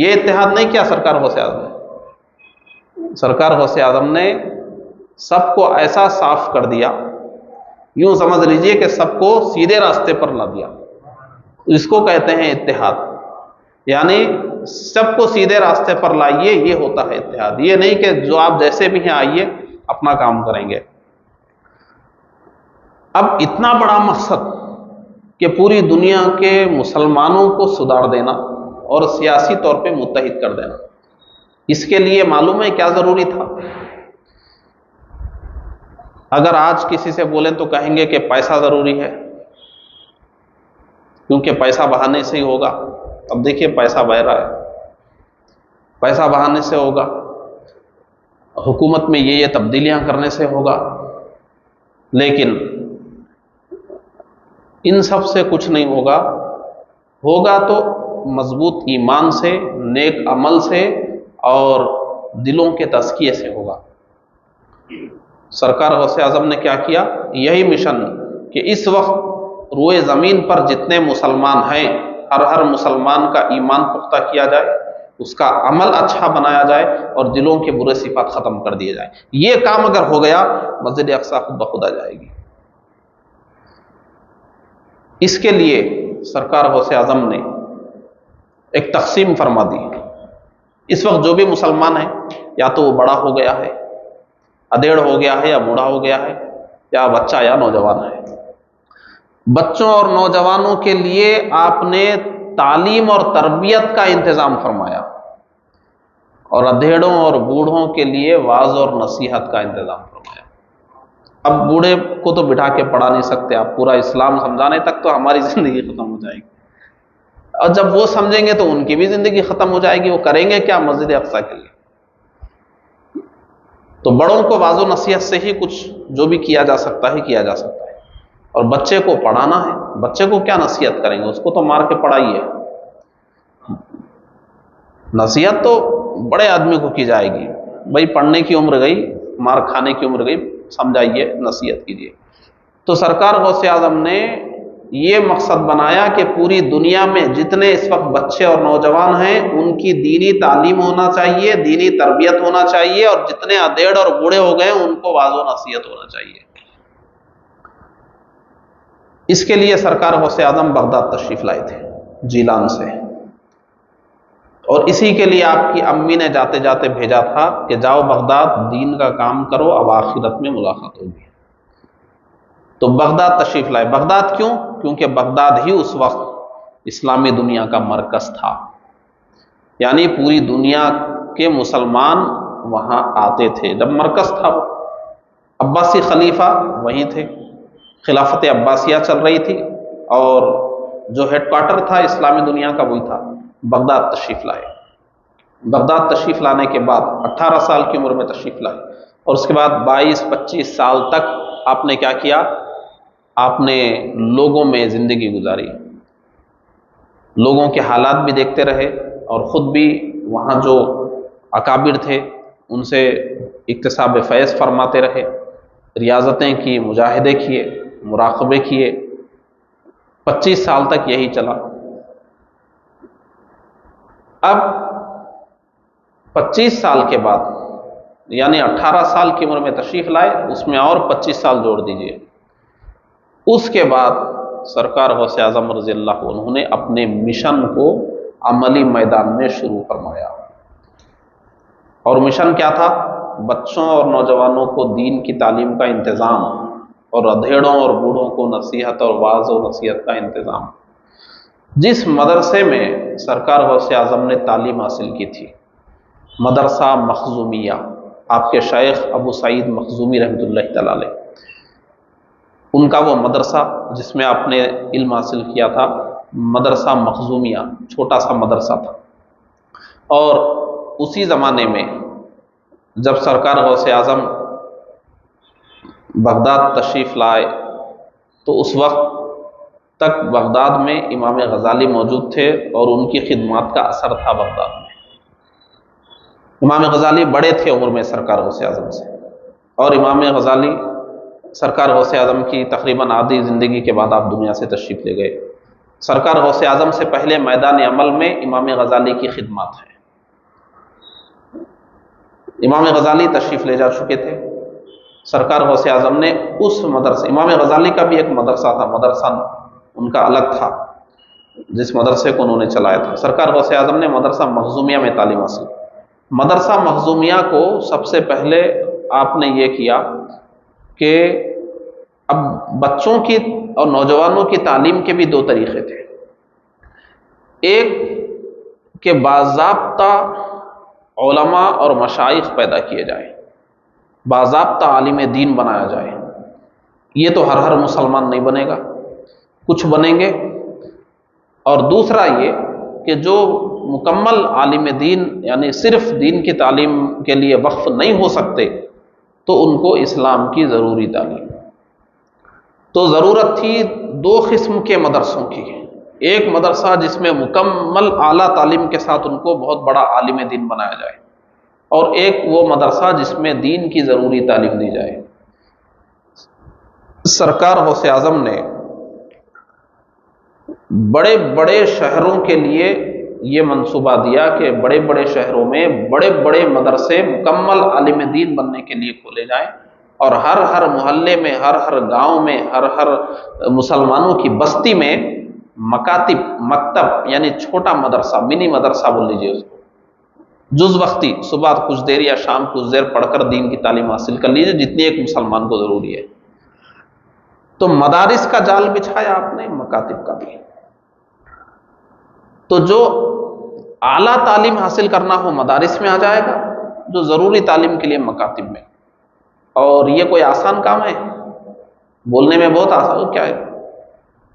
یہ اتحاد نہیں کیا سرکار غوث اعظم نے۔ سرکار غوث اعظم نے سب کو ایسا صاف کر دیا، یوں سمجھ لیجئے کہ سب کو سیدھے راستے پر لا دیا۔ اس کو کہتے ہیں اتحاد، یعنی سب کو سیدھے راستے پر لائیے، یہ ہوتا ہے اتحاد۔ یہ نہیں کہ جو آپ جیسے بھی ہیں آئیے اپنا کام کریں گے۔ اب اتنا بڑا مقصد کہ پوری دنیا کے مسلمانوں کو سدھار دینا اور سیاسی طور پہ متحد کر دینا، اس کے لیے معلوم ہے کیا ضروری تھا؟ اگر آج کسی سے بولیں تو کہیں گے کہ پیسہ ضروری ہے، کیونکہ پیسہ بہانے سے ہی ہوگا۔ اب دیکھیے پیسہ بہ رہا ہے، پیسہ بہانے سے ہوگا، حکومت میں یہ تبدیلیاں کرنے سے ہوگا، لیکن ان سب سے کچھ نہیں ہوگا۔ ہوگا تو مضبوط ایمان سے، نیک عمل سے اور دلوں کے تزکیے سے ہوگا۔ سرکار غوث اعظم نے کیا کیا؟ یہی مشن کہ اس وقت روئے زمین پر جتنے مسلمان ہیں، ہر مسلمان کا ایمان پختہ کیا جائے، اس کا عمل اچھا بنایا جائے اور دلوں کے برے صفات ختم کر دیے جائیں۔ یہ کام اگر ہو گیا، مسجد اقصی خود بخود آ جائے گی۔ اس کے لیے سرکار غوث اعظم نے ایک تقسیم فرما دی۔ اس وقت جو بھی مسلمان ہے، یا تو وہ بڑا ہو گیا ہے، ادھیڑ ہو گیا ہے، یا بوڑھا ہو گیا ہے، یا بچہ یا نوجوان ہے۔ بچوں اور نوجوانوں کے لیے آپ نے تعلیم اور تربیت کا انتظام فرمایا، اور ادھیڑوں اور بوڑھوں کے لیے وعظ اور نصیحت کا انتظام فرمایا۔ اب بوڑھے کو تو بٹھا کے پڑھا نہیں سکتے آپ، پورا اسلام سمجھانے تک تو ہماری زندگی ختم ہو جائے گی، اور جب وہ سمجھیں گے تو ان کی بھی زندگی ختم ہو جائے گی۔ وہ کریں گے کیا مسجد اقصی کے لیے؟ تو بڑوں کو وعظ و نصیحت سے ہی کچھ جو بھی کیا جا سکتا ہے کیا جا سکتا ہے، اور بچے کو پڑھانا ہے، بچے کو کیا نصیحت کریں گے؟ اس کو تو مار کے پڑھائیے۔ نصیحت تو بڑے آدمی کو کی جائے گی، بھائی پڑھنے کی عمر گئی، مار کھانے کی عمر گئی، سمجھائیے، نصیحت کیجیے۔ تو سرکار غوث اعظم نے یہ مقصد بنایا کہ پوری دنیا میں جتنے اس وقت بچے اور نوجوان ہیں ان کی دینی تعلیم ہونا چاہیے، دینی تربیت ہونا چاہیے، اور جتنے ادھیڑ اور بوڑھے ہو گئے ان کو وعظ و نصیحت ہونا چاہیے۔ اس کے لیے سرکار غوث اعظم بغداد تشریف لائے تھے جیلان سے، اور اسی کے لیے آپ کی امی نے جاتے جاتے بھیجا تھا کہ جاؤ بغداد، دین کا کام کرو، اب آخرت میں ملاقات ہوگی۔ تو بغداد تشریف لائے۔ بغداد کیوں؟ کیونکہ بغداد ہی اس وقت اسلامی دنیا کا مرکز تھا، یعنی پوری دنیا کے مسلمان وہاں آتے تھے، جب مرکز تھا۔ وہ عباسی خلیفہ وہیں تھے، خلافت عباسیہ چل رہی تھی، اور جو ہیڈ کوارٹر تھا اسلامی دنیا کا وہی تھا، بغداد تشریف لائے۔ بغداد تشریف لانے کے بعد 18 سال کی عمر میں تشریف لائے، اور اس کے بعد 22-25 سال تک آپ نے کیا کیا؟ آپ نے لوگوں میں زندگی گزاری، لوگوں کے حالات بھی دیکھتے رہے، اور خود بھی وہاں جو اکابر تھے ان سے اکتساب فیض فرماتے رہے، ریاضتیں کی، مجاہدے کیے، مراقبے کیے۔ 25 سال تک یہی چلا۔ اب 25 سال کے بعد، یعنی 18 سال کی عمر میں تشریف لائے، اس میں اور 25 سال جوڑ دیجئے، اس کے بعد سرکار غوث اعظم رضی اللہ عنہ نے اپنے مشن کو عملی میدان میں شروع فرمایا۔ اور مشن کیا تھا؟ بچوں اور نوجوانوں کو دین کی تعلیم کا انتظام، اور ادھیڑوں اور بوڑھوں کو نصیحت اور واعظ و نصیحت کا انتظام۔ جس مدرسے میں سرکار غوث اعظم نے تعلیم حاصل کی تھی، مدرسہ مخزومیہ، آپ کے شیخ ابو سعید مخزومی رحمۃ اللہ تعالی علیہ، ان کا وہ مدرسہ جس میں آپ نے علم حاصل کیا تھا، مدرسہ مخزومیہ چھوٹا سا مدرسہ تھا۔ اور اسی زمانے میں جب سرکار غوث اعظم بغداد تشریف لائے تو اس وقت تک بغداد میں امام غزالی موجود تھے، اور ان کی خدمات کا اثر تھا بغداد میں۔ امام غزالی بڑے تھے عمر میں سرکار غوث اعظم سے، اور امام غزالی سرکار غوث اعظم کی تقریباً آدھی زندگی کے بعد آپ دنیا سے تشریف لے گئے۔ سرکار غوث اعظم سے پہلے میدان عمل میں امام غزالی کی خدمات ہیں۔ امام غزالی تشریف لے جا چکے تھے، سرکار غوث اعظم نے اس مدرسے، امام غزالی کا بھی ایک مدرسہ تھا، مدرسہ ان کا الگ تھا جس مدرسے کو انہوں نے چلایا تھا۔ سرکار غوث اعظم نے مدرسہ مخزومیہ میں تعلیم حاصل کی۔ مدرسہ مخزومیہ کو سب سے پہلے آپ نے یہ کیا کہ اب بچوں کی اور نوجوانوں کی تعلیم کے بھی دو طریقے تھے۔ ایک کہ باضابطہ علماء اور مشائخ پیدا کیے جائیں، باضابطہ عالم دین بنایا جائے۔ یہ تو ہر مسلمان نہیں بنے گا، کچھ بنیں گے۔ اور دوسرا یہ کہ جو مکمل عالم دین، یعنی صرف دین کی تعلیم کے لیے وقف نہیں ہو سکتے، تو ان کو اسلام کی ضروری تعلیم۔ تو ضرورت تھی دو قسم کے مدرسوں کی، ایک مدرسہ جس میں مکمل اعلیٰ تعلیم کے ساتھ ان کو بہت بڑا عالم دین بنایا جائے، اور ایک وہ مدرسہ جس میں دین کی ضروری تعلیم دی جائے۔ سرکار غوث اعظم نے بڑے بڑے شہروں کے لیے یہ منصوبہ دیا کہ بڑے بڑے شہروں میں بڑے بڑے مدرسے مکمل عالم دین بننے کے لیے کھولے جائیں، اور ہر محلے میں، ہر گاؤں میں، ہر مسلمانوں کی بستی میں مکاتب، مکتب یعنی چھوٹا مدرسہ، منی مدرسہ بول لیجیے اس کو، جز وقتی، صبح کچھ دیر یا شام کچھ دیر پڑھ کر دین کی تعلیم حاصل کر لیجیے جتنی ایک مسلمان کو ضروری ہے۔ تو مدارس کا جال بچھایا آپ نے، مکاتب کا بھی۔ تو جو اعلیٰ تعلیم حاصل کرنا ہو مدارس میں آ جائے گا، جو ضروری تعلیم کے لیے مکاتب میں۔ اور یہ کوئی آسان کام ہے؟ بولنے میں بہت آسان، کیا ہے؟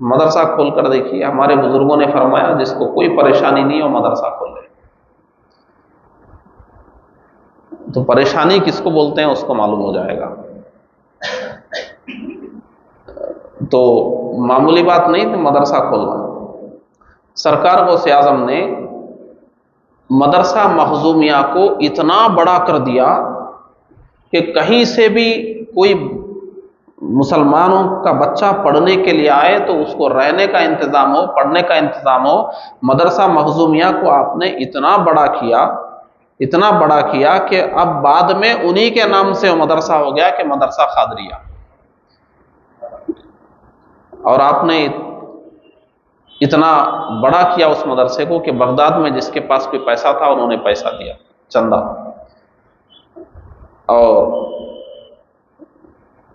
مدرسہ کھول کر دیکھیے، ہمارے بزرگوں نے فرمایا جس کو کوئی پریشانی نہیں ہو مدرسہ کھول لے۔ تو پریشانی کس کو بولتے ہیں اس کو معلوم ہو جائے گا۔ تو معمولی بات نہیں تھی مدرسہ کھولنا۔ سرکار غوث اعظم نے مدرسہ مخزومیہ کو اتنا بڑا کر دیا کہ کہیں سے بھی کوئی مسلمانوں کا بچہ پڑھنے کے لیے آئے تو اس کو رہنے کا انتظام ہو، پڑھنے کا انتظام ہو۔ مدرسہ مخزومیہ کو آپ نے اتنا بڑا کیا کہ اب بعد میں انہی کے نام سے وہ مدرسہ ہو گیا کہ مدرسہ قادریہ۔ اور آپ نے اتنا بڑا کیا اس مدرسے کو کہ بغداد میں جس کے پاس کوئی پیسہ تھا انہوں نے پیسہ دیا، چندہ، اور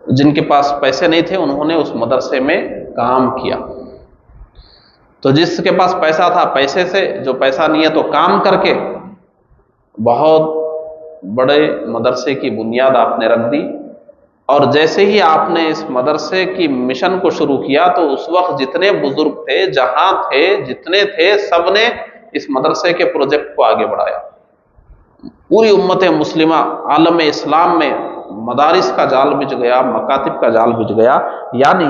جن کے پاس پیسے نہیں تھے انہوں نے اس مدرسے میں کام کیا۔ تو جس کے پاس پیسہ تھا پیسے سے، جو پیسہ نہیں ہے تو کام کر کے بہت بڑے مدرسے کی بنیاد آپ نے رکھ دی۔ اور جیسے ہی آپ نے اس مدرسے کی مشن کو شروع کیا تو اس وقت جتنے بزرگ تھے، جہاں تھے، جتنے تھے، سب نے اس مدرسے کے پروجیکٹ کو آگے بڑھایا۔ پوری امت مسلمہ عالم اسلام میں مدارس کا جال بچھ گیا، مکاتب کا جال بچھ گیا، یعنی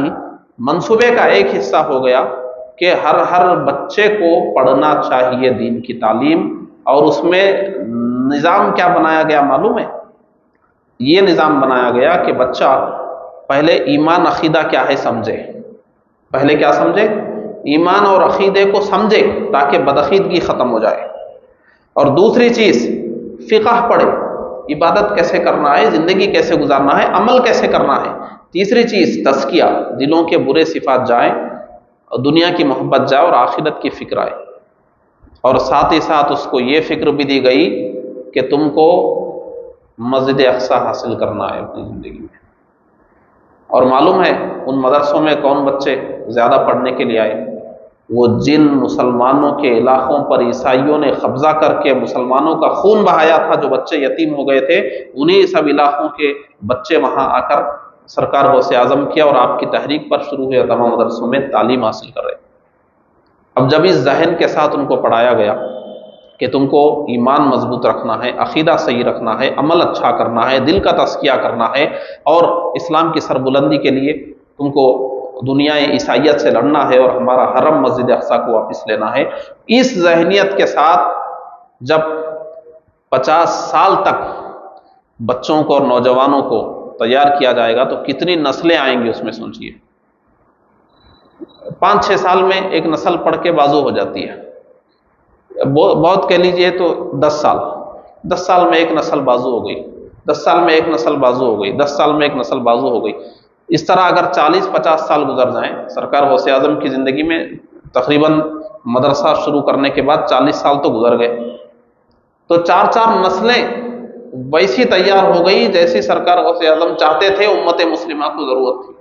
منصوبے کا ایک حصہ ہو گیا کہ ہر بچے کو پڑھنا چاہیے دین کی تعلیم، اور اس میں نظام کیا بنایا گیا معلوم ہے؟ یہ نظام بنایا گیا کہ بچہ پہلے ایمان عقیدہ کیا ہے سمجھے، پہلے کیا سمجھے؟ ایمان اور عقیدے کو سمجھے تاکہ بدعقیدگی ختم ہو جائے، اور دوسری چیز فقہ پڑھے، عبادت کیسے کرنا ہے، زندگی کیسے گزارنا ہے، عمل کیسے کرنا ہے، تیسری چیز تزکیہ، دلوں کے برے صفات جائیں، دنیا کی محبت جائے اور آخرت کی فکر آئے، اور ساتھ ہی ساتھ اس کو یہ فکر بھی دی گئی کہ تم کو مسجد اقصی حاصل کرنا ہے اپنی زندگی میں۔ اور معلوم ہے ان مدرسوں میں کون بچے زیادہ پڑھنے کے لیے آئے؟ وہ جن مسلمانوں کے علاقوں پر عیسائیوں نے قبضہ کر کے مسلمانوں کا خون بہایا تھا، جو بچے یتیم ہو گئے تھے، انہی سب علاقوں کے بچے وہاں آ کر سرکار غوث اعظم کیا اور آپ کی تحریک پر شروع ہوئے تمام مدرسوں میں تعلیم حاصل کر رہے۔ اب جب اس ذہن کے ساتھ ان کو پڑھایا گیا کہ تم کو ایمان مضبوط رکھنا ہے، عقیدہ صحیح رکھنا ہے، عمل اچھا کرنا ہے، دل کا تزکیہ کرنا ہے، اور اسلام کی سربلندی کے لیے تم کو دنیا عیسائیت سے لڑنا ہے اور ہمارا حرم مسجد اقصی کو واپس لینا ہے، اس ذہنیت کے ساتھ جب 50 سال تک بچوں کو اور نوجوانوں کو تیار کیا جائے گا تو کتنی نسلیں آئیں گی اس میں سوچیے۔ 5-6 سال میں ایک نسل پڑھ کے بازو ہو جاتی ہے، بہت کہہ لیجئے تو 10 سال میں ایک نسل بازو ہو گئی، 10 سال میں ایک نسل بازو ہو گئی، 10 سال میں ایک نسل بازو ہو گئی۔ اس طرح اگر 40-50 سال گزر جائیں، سرکار غوث اعظم کی زندگی میں تقریباً مدرسہ شروع کرنے کے بعد 40 سال تو گزر گئے، تو 4 نسلیں ویسی تیار ہو گئی جیسی سرکار غوث اعظم چاہتے تھے، امت مسلمہ کو ضرورت تھی۔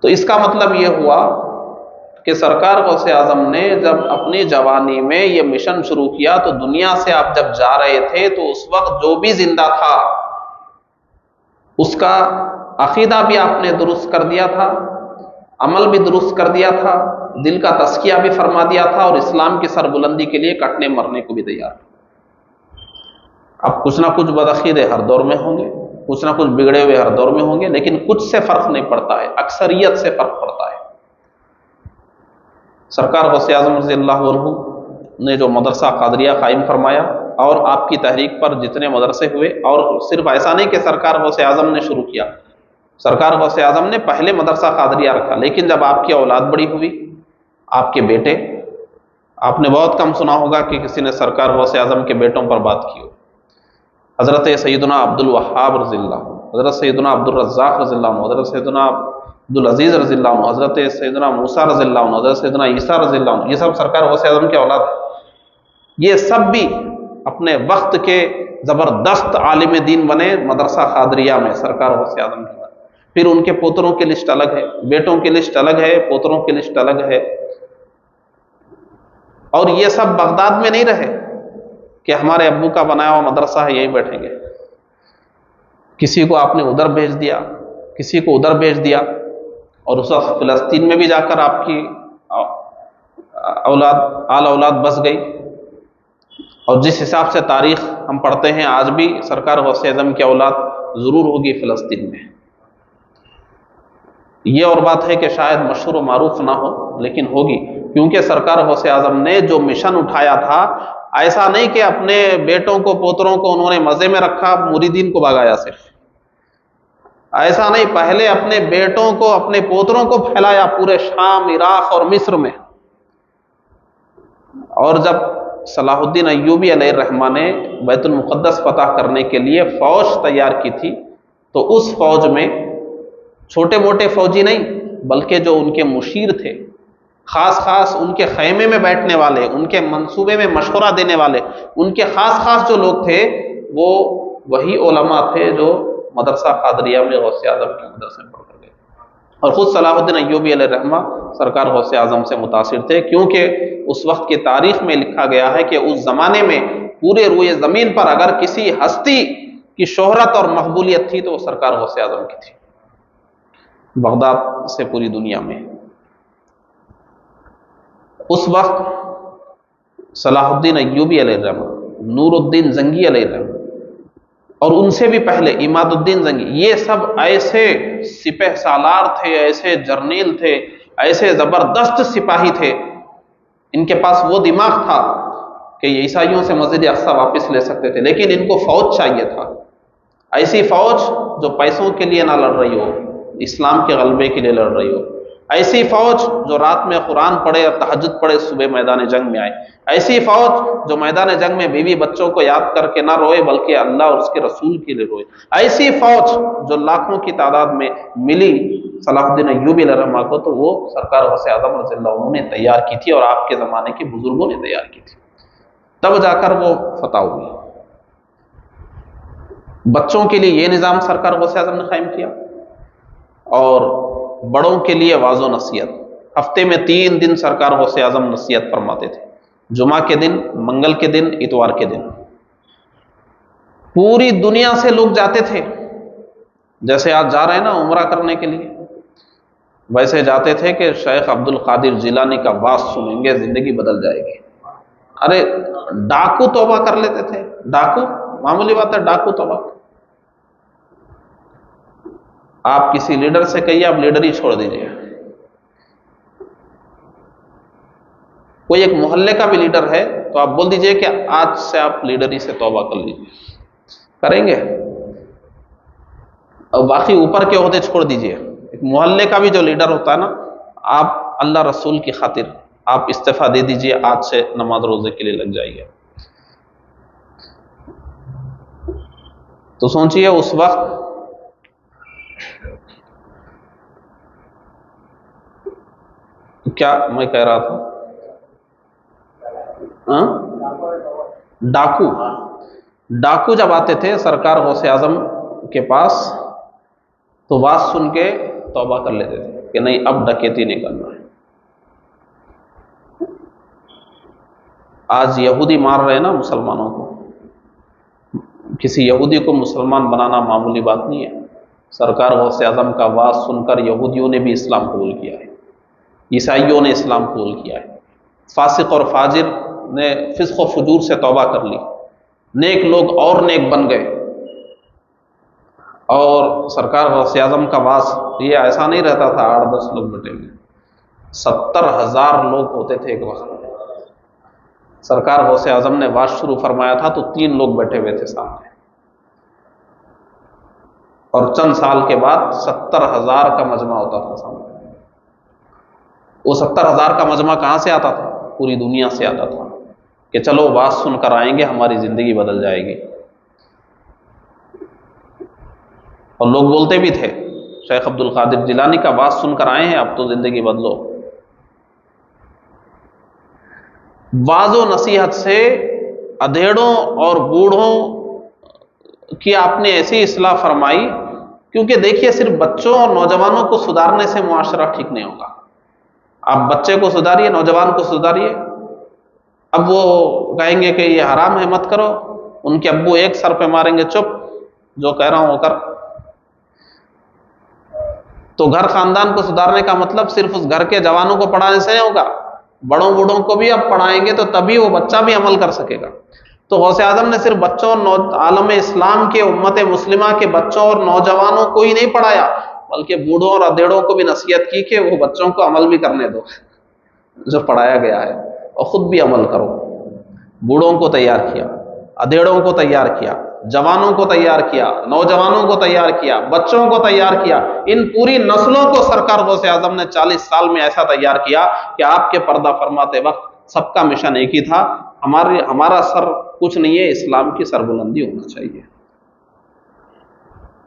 تو اس کا مطلب یہ ہوا کہ سرکار غوث اعظم نے جب اپنی جوانی میں یہ مشن شروع کیا تو دنیا سے آپ جب جا رہے تھے تو اس وقت جو بھی زندہ تھا اس کا عقیدہ بھی آپ نے درست کر دیا تھا، عمل بھی درست کر دیا تھا، دل کا تزکیہ بھی فرما دیا تھا، اور اسلام کی سربلندی کے لیے کٹنے مرنے کو بھی تیار۔ اب کچھ نہ کچھ بدعقیدے ہر دور میں ہوں گے، کچھ نہ کچھ بگڑے ہوئے ہر دور میں ہوں گے، لیکن کچھ سے فرق نہیں پڑتا ہے، اکثریت سے فرق پڑتا ہے۔ سرکار غوث اعظم رضی اللہ عنہ نے جو مدرسہ قادریہ قائم فرمایا اور آپ کی تحریک پر جتنے مدرسے ہوئے، اور صرف ایسا نہیں کہ سرکار غوث اعظم نے شروع کیا، سرکار غوث اعظم نے پہلے مدرسہ قادریہ رکھا، لیکن جب آپ کی اولاد بڑی ہوئی، آپ کے بیٹے، آپ نے بہت کم سنا ہوگا کہ کسی نے سرکار غوث اعظم کے بیٹوں پر بات کی ہو۔ حضرت سیدنا عبد الوہاب رضی اللہ عنہ، حضرت سیدنا عبد الرزاق رضی اللہ عنہ، حضرت سیدنا عبد العزیز رضی اللہ عنہ، حضرت سیدنا موسیٰ رضی اللہ عنہ، حضرت سیدنا عیسیٰ رضی اللہ عنہ، یہ سب سرکار غوث اعظم کے اولاد ہیں۔ یہ سب بھی اپنے وقت کے زبردست عالم دین بنے مدرسہ قادریہ میں سرکار غوث اعظم کے بعد۔ پھر ان کے پوتروں کی لسٹ الگ ہے، بیٹوں کی لسٹ الگ ہے، پوتروں کی لسٹ الگ ہے، اور یہ سب بغداد میں نہیں رہے کہ ہمارے ابو کا بنایا ہوا مدرسہ ہے یہیں بیٹھیں گے، کسی کو آپ نے ادھر بھیج دیا، کسی کو ادھر بھیج دیا، اور اس وقت فلسطین میں بھی جا کر آپ کی آل اولاد بس گئی، اور جس حساب سے تاریخ ہم پڑھتے ہیں آج بھی سرکار غوث اعظم کی اولاد ضرور ہوگی فلسطین میں۔ یہ اور بات ہے کہ شاید مشہور و معروف نہ ہو لیکن ہوگی، کیونکہ سرکار غوث اعظم نے جو مشن اٹھایا تھا، ایسا نہیں کہ اپنے بیٹوں کو پوتروں کو انہوں نے مزے میں رکھا، مریدین کو بھگایا صرف، ایسا نہیں، پہلے اپنے بیٹوں کو اپنے پوتروں کو پھیلایا پورے شام، عراق اور مصر میں، اور جب صلاح الدین ایوبی علیہ الرحمہ نے بیت المقدس فتح کرنے کے لیے فوج تیار کی تھی تو اس فوج میں چھوٹے موٹے فوجی نہیں بلکہ جو ان کے مشیر تھے، خاص ان کے خیمے میں بیٹھنے والے، ان کے منصوبے میں مشورہ دینے والے، ان کے خاص جو لوگ تھے وہ وہی علماء تھے جو مدرسہ قادریہ میں غوث اعظم کے مدرسے میں پڑھ کر گئے، اور خود صلاح الدین ایوبی علیہ الرحمہ سرکار غوث اعظم سے متاثر تھے، کیونکہ اس وقت کی تاریخ میں لکھا گیا ہے کہ اس زمانے میں پورے روئے زمین پر اگر کسی ہستی کی شہرت اور مقبولیت تھی تو وہ سرکار غوث اعظم کی تھی، بغداد سے پوری دنیا میں۔ اس وقت صلاح الدین ایوبی علیہ الرحمہ نور الدین زنگی علیہ السلام، اور ان سے بھی پہلے عماد الدین زنگی، یہ سب ایسے سپہ سالار تھے، ایسے جرنیل تھے، ایسے زبردست سپاہی تھے، ان کے پاس وہ دماغ تھا کہ یہ عیسائیوں سے مسجد اقصی واپس لے سکتے تھے، لیکن ان کو فوج چاہیے تھا، ایسی فوج جو پیسوں کے لیے نہ لڑ رہی ہو، اسلام کے غلبے کے لیے لڑ رہی ہو، ایسی فوج جو رات میں قرآن پڑھے اور تہجد پڑھے صبح میدان جنگ میں آئے، ایسی فوج جو میدان جنگ میں بیوی بچوں کو یاد کر کے نہ روئے بلکہ اللہ اور اس کے رسول کے لیے روئے، ایسی فوج جو لاکھوں کی تعداد میں ملی صلاح الدین ایوبی علیہ الرحمہ کو، تو وہ سرکار غوث اعظم رضی اللہ عنہ نے تیار کی تھی اور آپ کے زمانے کے بزرگوں نے تیار کی تھی، تب جا کر وہ فتح ہوئی۔ بچوں کے لیے یہ نظام سرکار غوث اعظم نے قائم کیا، اور بڑوں کے لیے واعظ و نصیحت، ہفتے میں 3 دن سرکار غوث اعظم نصیحت فرماتے تھے، جمعہ کے دن، منگل کے دن، اتوار کے دن۔ پوری دنیا سے لوگ جاتے تھے، جیسے آج جا رہے ہیں نا عمرہ کرنے کے لیے، ویسے جاتے تھے کہ شیخ عبد القادر جیلانی کا واعظ سنیں گے زندگی بدل جائے گی۔ ارے ڈاکو توبہ کر لیتے تھے، ڈاکو معمولی بات ہے، ڈاکو توبہ۔ آپ کسی لیڈر سے کہیے آپ لیڈر ہی چھوڑ دیجیے، کوئی ایک محلے کا بھی لیڈر ہے تو آپ بول دیجئے کہ آج سے آپ لیڈری سے توبہ کر لیجیے، کریں گے؟ اور باقی اوپر کے عہدے چھوڑ دیجئے، ایک محلے کا بھی جو لیڈر ہوتا ہے نا، آپ اللہ رسول کی خاطر آپ استعفیٰ دے دیجئے، آج سے نماز روزے کے لیے لگ جائیے۔ تو سوچئے اس وقت کیا میں کہہ رہا تھا، ڈاکو جب آتے تھے سرکار غوث اعظم کے پاس تو واز سن کے توبہ کر لیتے تھے کہ نہیں اب ڈکیتی نہیں کرنا ہے۔ آج یہودی مار رہے ہیں نا مسلمانوں کو، کسی یہودی کو مسلمان بنانا معمولی بات نہیں ہے۔ سرکار غوث اعظم کا واز سن کر یہودیوں نے بھی اسلام قبول کیا ہے، عیسائیوں نے اسلام قبول کیا ہے، فاسق اور فاجر نے فسق و فجور سے توبہ کر لی، نیک لوگ اور نیک بن گئے۔ اور سرکار غوث اعظم کا واز یہ ایسا نہیں رہتا تھا 8-10 لوگ بیٹھے ہوئے، 70,000 لوگ ہوتے تھے ایک وقت۔ سرکار غوث اعظم نے واز شروع فرمایا تھا تو 3 لوگ بیٹھے ہوئے تھے سامنے، اور چند سال کے بعد 70,000 کا مجمع ہوتا تھا سامنے۔ وہ 70,000 کا مجمع کہاں سے آتا تھا؟ پوری دنیا سے آتا تھا کہ چلو واز سن کر آئیں گے، ہماری زندگی بدل جائے گی۔ اور لوگ بولتے بھی تھے شیخ عبد القادر جیلانی کا واز سن کر آئے ہیں، اب تو زندگی بدلو۔ واز و نصیحت سے ادھیڑوں اور بوڑھوں کی آپ نے ایسی اصلاح فرمائی، کیونکہ دیکھیے صرف بچوں اور نوجوانوں کو سدھارنے سے معاشرہ ٹھیک نہیں ہوگا۔ آپ بچے کو سدھاریے، نوجوان کو سدھاریے، اب وہ کہیں گے کہ یہ حرام ہے مت کرو، ان کے ابو ایک سر پہ ماریں گے چپ جو کہہ رہا ہوں وہ کر۔ تو گھر خاندان کو سدھارنے کا مطلب صرف اس گھر کے جوانوں کو پڑھانے سے نہیں ہوگا، بڑوں بوڑھوں کو بھی اب پڑھائیں گے تو تبھی وہ بچہ بھی عمل کر سکے گا۔ تو غوث اعظم نے صرف بچوں اور عالم اسلام کے امت مسلمہ کے بچوں اور نوجوانوں کو ہی نہیں پڑھایا، بلکہ بوڑھوں اور ادھیڑوں کو بھی نصیحت کی کہ وہ بچوں کو عمل بھی کرنے دو جو پڑھایا گیا ہے، اور خود بھی عمل کرو۔ بوڑھوں کو تیار کیا، ادھیڑوں کو تیار کیا، جوانوں کو تیار کیا، نوجوانوں کو تیار کیا، بچوں کو تیار کیا، ان پوری نسلوں کو سرکار غوث اعظم نے 40 سال میں ایسا تیار کیا کہ آپ کے پردہ فرماتے وقت سب کا مشن ایک ہی تھا، ہمارا سر کچھ نہیں ہے، اسلام کی سربلندی ہونا چاہیے۔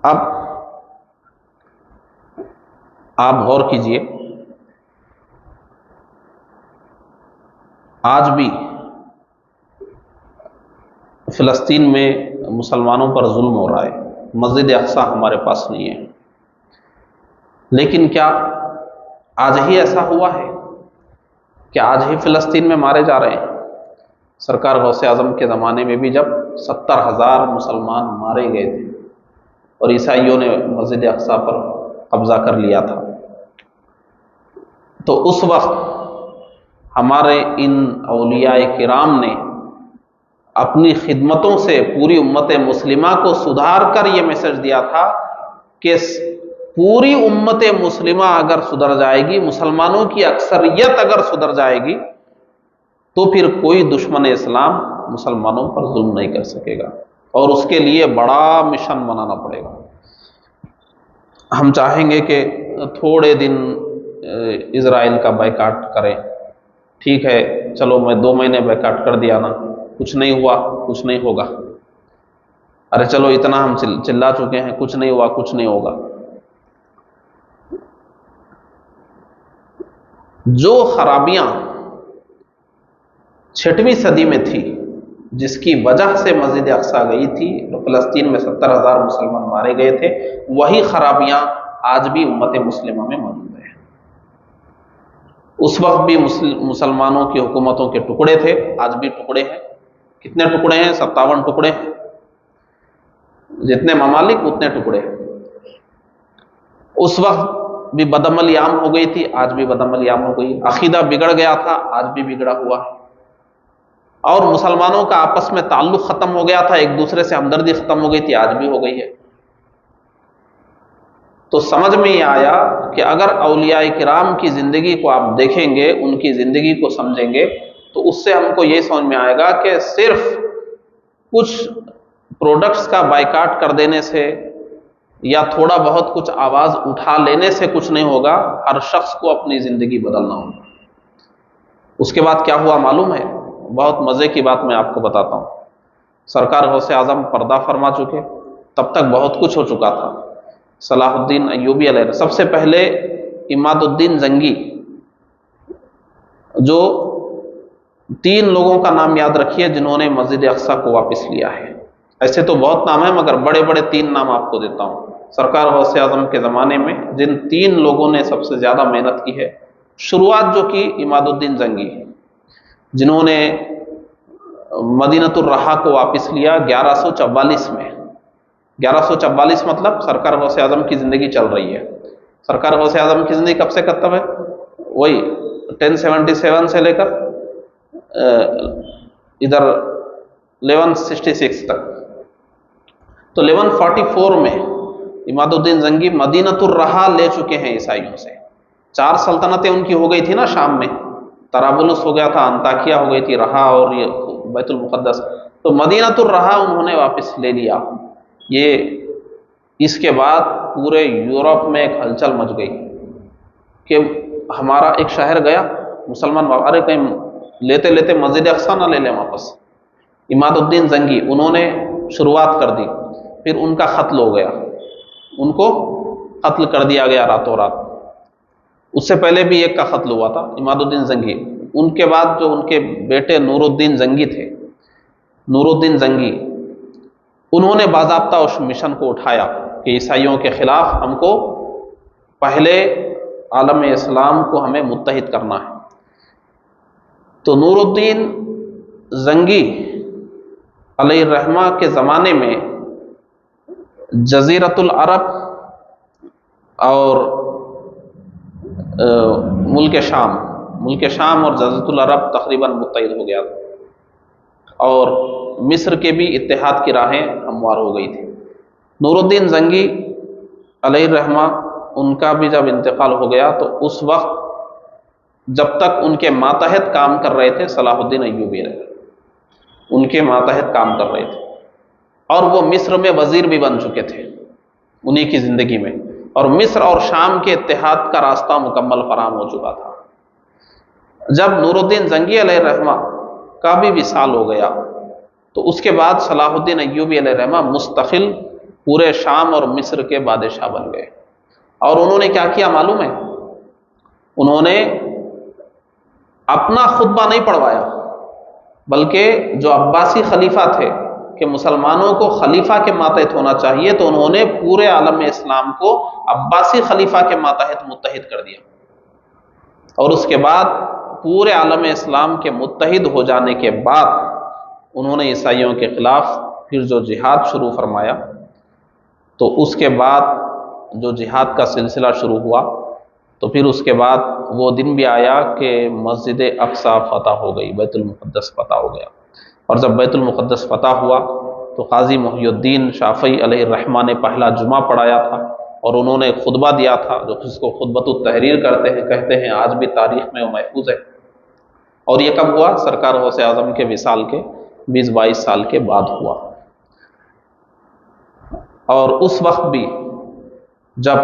اب آپ غور کیجئے، آج بھی فلسطین میں مسلمانوں پر ظلم ہو رہا ہے، مسجد اقصی ہمارے پاس نہیں ہے، لیکن کیا آج ہی ایسا ہوا ہے کہ آج ہی فلسطین میں مارے جا رہے ہیں؟ سرکار غوث اعظم کے زمانے میں بھی جب 70,000 مسلمان مارے گئے تھے اور عیسائیوں نے مسجد اقصی پر قبضہ کر لیا تھا، تو اس وقت ہمارے ان اولیاء کرام نے اپنی خدمتوں سے پوری امت مسلمہ کو سدھار کر یہ میسج دیا تھا کہ پوری امت مسلمہ اگر سدھر جائے گی، مسلمانوں کی اکثریت اگر سدھر جائے گی، تو پھر کوئی دشمن اسلام مسلمانوں پر ظلم نہیں کر سکے گا، اور اس کے لیے بڑا مشن بنانا پڑے گا۔ ہم چاہیں گے کہ تھوڑے دن اسرائیل کا بائیکاٹ کریں، ٹھیک ہے چلو میں 2 مہینے بائیکاٹ کر دیا نا، کچھ نہیں ہوا، کچھ نہیں ہوگا، ارے چلو اتنا ہم چلا چکے ہیں، کچھ نہیں ہوا، کچھ نہیں ہوگا۔ جو خرابیاں 6ویں صدی میں تھی، جس کی وجہ سے مسجد اقصیٰ گئی تھی، فلسطین میں 70,000 مسلمان مارے گئے تھے، وہی خرابیاں آج بھی امت مسلمہ میں موجود ہیں۔ اس وقت بھی مسلمانوں کی حکومتوں کے ٹکڑے تھے، آج بھی ٹکڑے ہیں۔ کتنے ٹکڑے ہیں؟ 57 ٹکڑے ہیں۔ جتنے ممالک اتنے ٹکڑے ہیں۔ اس وقت بھی بدعملی عام ہو گئی تھی، آج بھی بدعملی عام ہو گئی۔ عقیدہ بگڑ گیا تھا، آج بھی بگڑا ہوا ہے۔ اور مسلمانوں کا آپس میں تعلق ختم ہو گیا تھا، ایک دوسرے سے ہمدردی ختم ہو گئی تھی، آج بھی ہو گئی ہے۔ تو سمجھ میں یہ آیا کہ اگر اولیاء کرام کی زندگی کو آپ دیکھیں گے، ان کی زندگی کو سمجھیں گے، تو اس سے ہم کو یہ سمجھ میں آئے گا کہ صرف کچھ پروڈکٹس کا بائیکاٹ کر دینے سے یا تھوڑا بہت کچھ آواز اٹھا لینے سے کچھ نہیں ہوگا، ہر شخص کو اپنی زندگی بدلنا ہوگا۔ اس کے بعد کیا ہوا معلوم ہے؟ بہت مزے کی بات میں آپ کو بتاتا ہوں۔ سرکار غوث اعظم پردہ فرما چکے، تب تک بہت کچھ ہو چکا تھا۔ صلاح الدین ایوبی علیہ، سب سے پہلے عماد الدین زنگی، جو 3 لوگوں کا نام یاد رکھیے جنہوں نے مسجد اقصیٰ کو واپس لیا ہے۔ ایسے تو بہت نام ہیں مگر بڑے بڑے 3 نام آپ کو دیتا ہوں۔ سرکار غوث اعظم کے زمانے میں جن 3 لوگوں نے سب سے زیادہ محنت کی ہے، شروعات جو کی عماد الدین زنگی، جنہوں نے مدینۃ الرحا کو واپس لیا 1144 میں۔ 1144 مطلب سرکار غوث اعظم کی زندگی چل رہی ہے۔ سرکار غوث اعظم کی زندگی کب سے کب ہے؟ وہی 1077 سے لے کر ادھر 1166 تک۔ تو 1144 میں عماد الدین زنگی مدینۃ الرحا لے چکے ہیں عیسائیوں سے۔ 4 سلطنتیں ان کی ہو گئی تھی نا شام میں، طرابلس ہو گیا تھا، انطاکیہ ہو گئی تھی، رہا اور یہ بیت المقدس، تو مدینۃ الرحا انہوں نے واپس لے لیا۔ یہ اس کے بعد پورے یورپ میں ایک ہلچل مچ گئی کہ ہمارا ایک شہر گیا، مسلمان ارے کہیں لیتے لیتے مسجد اقصیٰ نہ لے لیں واپس۔ عماد الدین زنگی انہوں نے شروعات کر دی، پھر ان کا قتل ہو گیا، ان کو قتل کر دیا گیا راتوں رات۔ اس سے پہلے بھی ایک کا قتل ہوا تھا، عماد الدین زنگی۔ ان کے بعد جو ان کے بیٹے نور الدین زنگی تھے، نور الدین زنگی، انہوں نے باضابطہ اس مشن کو اٹھایا کہ عیسائیوں کے خلاف ہم کو پہلے عالم اسلام کو ہمیں متحد کرنا ہے۔ تو نور الدین زنگی علیہ الرحمہ کے زمانے میں جزیرۃ العرب اور ملک شام اور جزیرۃ العرب تقریباً متحد ہو گیا تھا، اور مصر کے بھی اتحاد کی راہیں ہموار ہو گئی تھی۔ نور الدین زنگی علیہ الرحمہ ان کا بھی جب انتقال ہو گیا تو اس وقت جب تک ان کے ماتحت کام کر رہے تھے صلاح الدین ایوبی علیہ، ان کے ماتحت کام کر رہے تھے، اور وہ مصر میں وزیر بھی بن چکے تھے انہی کی زندگی میں، اور مصر اور شام کے اتحاد کا راستہ مکمل فراہم ہو چکا تھا۔ جب نور الدین زنگی علیہ الرحمہ کا بھی وصال ہو گیا تو اس کے بعد صلاح الدین ایوبی علیہ الرحمہ مستقل پورے شام اور مصر کے بادشاہ بن گئے۔ اور انہوں نے کیا کیا معلوم ہے؟ انہوں نے اپنا خطبہ نہیں پڑھوایا، بلکہ جو عباسی خلیفہ تھے کہ مسلمانوں کو خلیفہ کے ماتحت ہونا چاہیے، تو انہوں نے پورے عالم اسلام کو عباسی خلیفہ کے ماتحت متحد کر دیا، اور اس کے بعد پورے عالم اسلام کے متحد ہو جانے کے بعد انہوں نے عیسائیوں کے خلاف پھر جو جہاد شروع فرمایا، تو اس کے بعد جو جہاد کا سلسلہ شروع ہوا، تو پھر اس کے بعد وہ دن بھی آیا کہ مسجد اقصیٰ فتح ہو گئی، بیت المقدس فتح ہو گیا۔ اور جب بیت المقدس فتح ہوا تو قاضی محی الدین شافعی علیہ الرحمہ نے پہلا جمعہ پڑھایا تھا، اور انہوں نے ایک خطبہ دیا تھا جو جس کو خطبۃ التحریر کہتے ہیں، آج بھی تاریخ میں وہ محفوظ ہے۔ اور یہ کب ہوا؟ سرکار غوث اعظم کے وصال کے 20-22 سال کے بعد ہوا۔ اور اس وقت بھی جب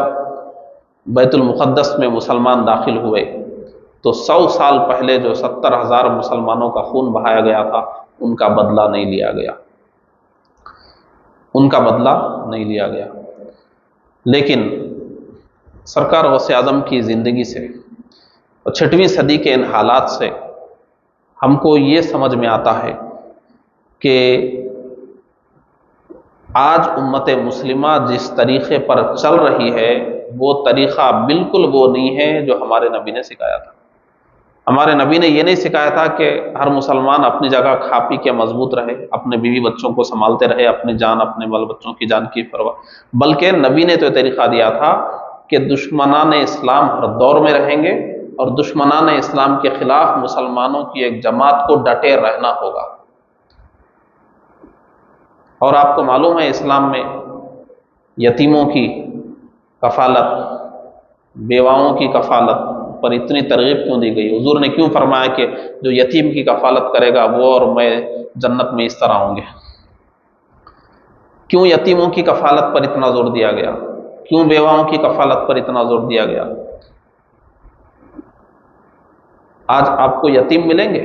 بیت المقدس میں مسلمان داخل ہوئے تو 100 سال پہلے جو 70,000 مسلمانوں کا خون بہایا گیا تھا ان کا بدلہ نہیں لیا گیا، ان کا بدلہ نہیں لیا گیا۔ لیکن سرکار غوث اعظم کی زندگی سے اور 6ویں صدی کے ان حالات سے ہم کو یہ سمجھ میں آتا ہے کہ آج امت مسلمہ جس طریقے پر چل رہی ہے وہ طریقہ بالکل وہ نہیں ہے جو ہمارے نبی نے سکھایا تھا۔ ہمارے نبی نے یہ نہیں سکھایا تھا کہ ہر مسلمان اپنی جگہ کھا پی کے مضبوط رہے، اپنے بیوی بچوں کو سنبھالتے رہے، اپنی جان اپنے بال بچوں کی جان کی پرواہ، بلکہ نبی نے تو یہ طریقہ دیا تھا کہ دشمنان اسلام ہر دور میں رہیں گے اور دشمنان اسلام کے خلاف مسلمانوں کی ایک جماعت کو ڈٹے رہنا ہوگا۔ اور آپ کو معلوم ہے اسلام میں یتیموں کی کفالت، بیواؤں کی کفالت پر اتنی ترغیب کیوں دی گئی؟ حضور نے کیوں فرمایا کہ جو یتیم کی کفالت کرے گا وہ اور میں جنت میں اس طرح ہوں گے؟ کیوں یتیموں کی کفالت پر اتنا زور دیا گیا؟ کیوں بیواؤں کی کفالت پر اتنا زور دیا گیا؟ آج آپ کو یتیم ملیں گے،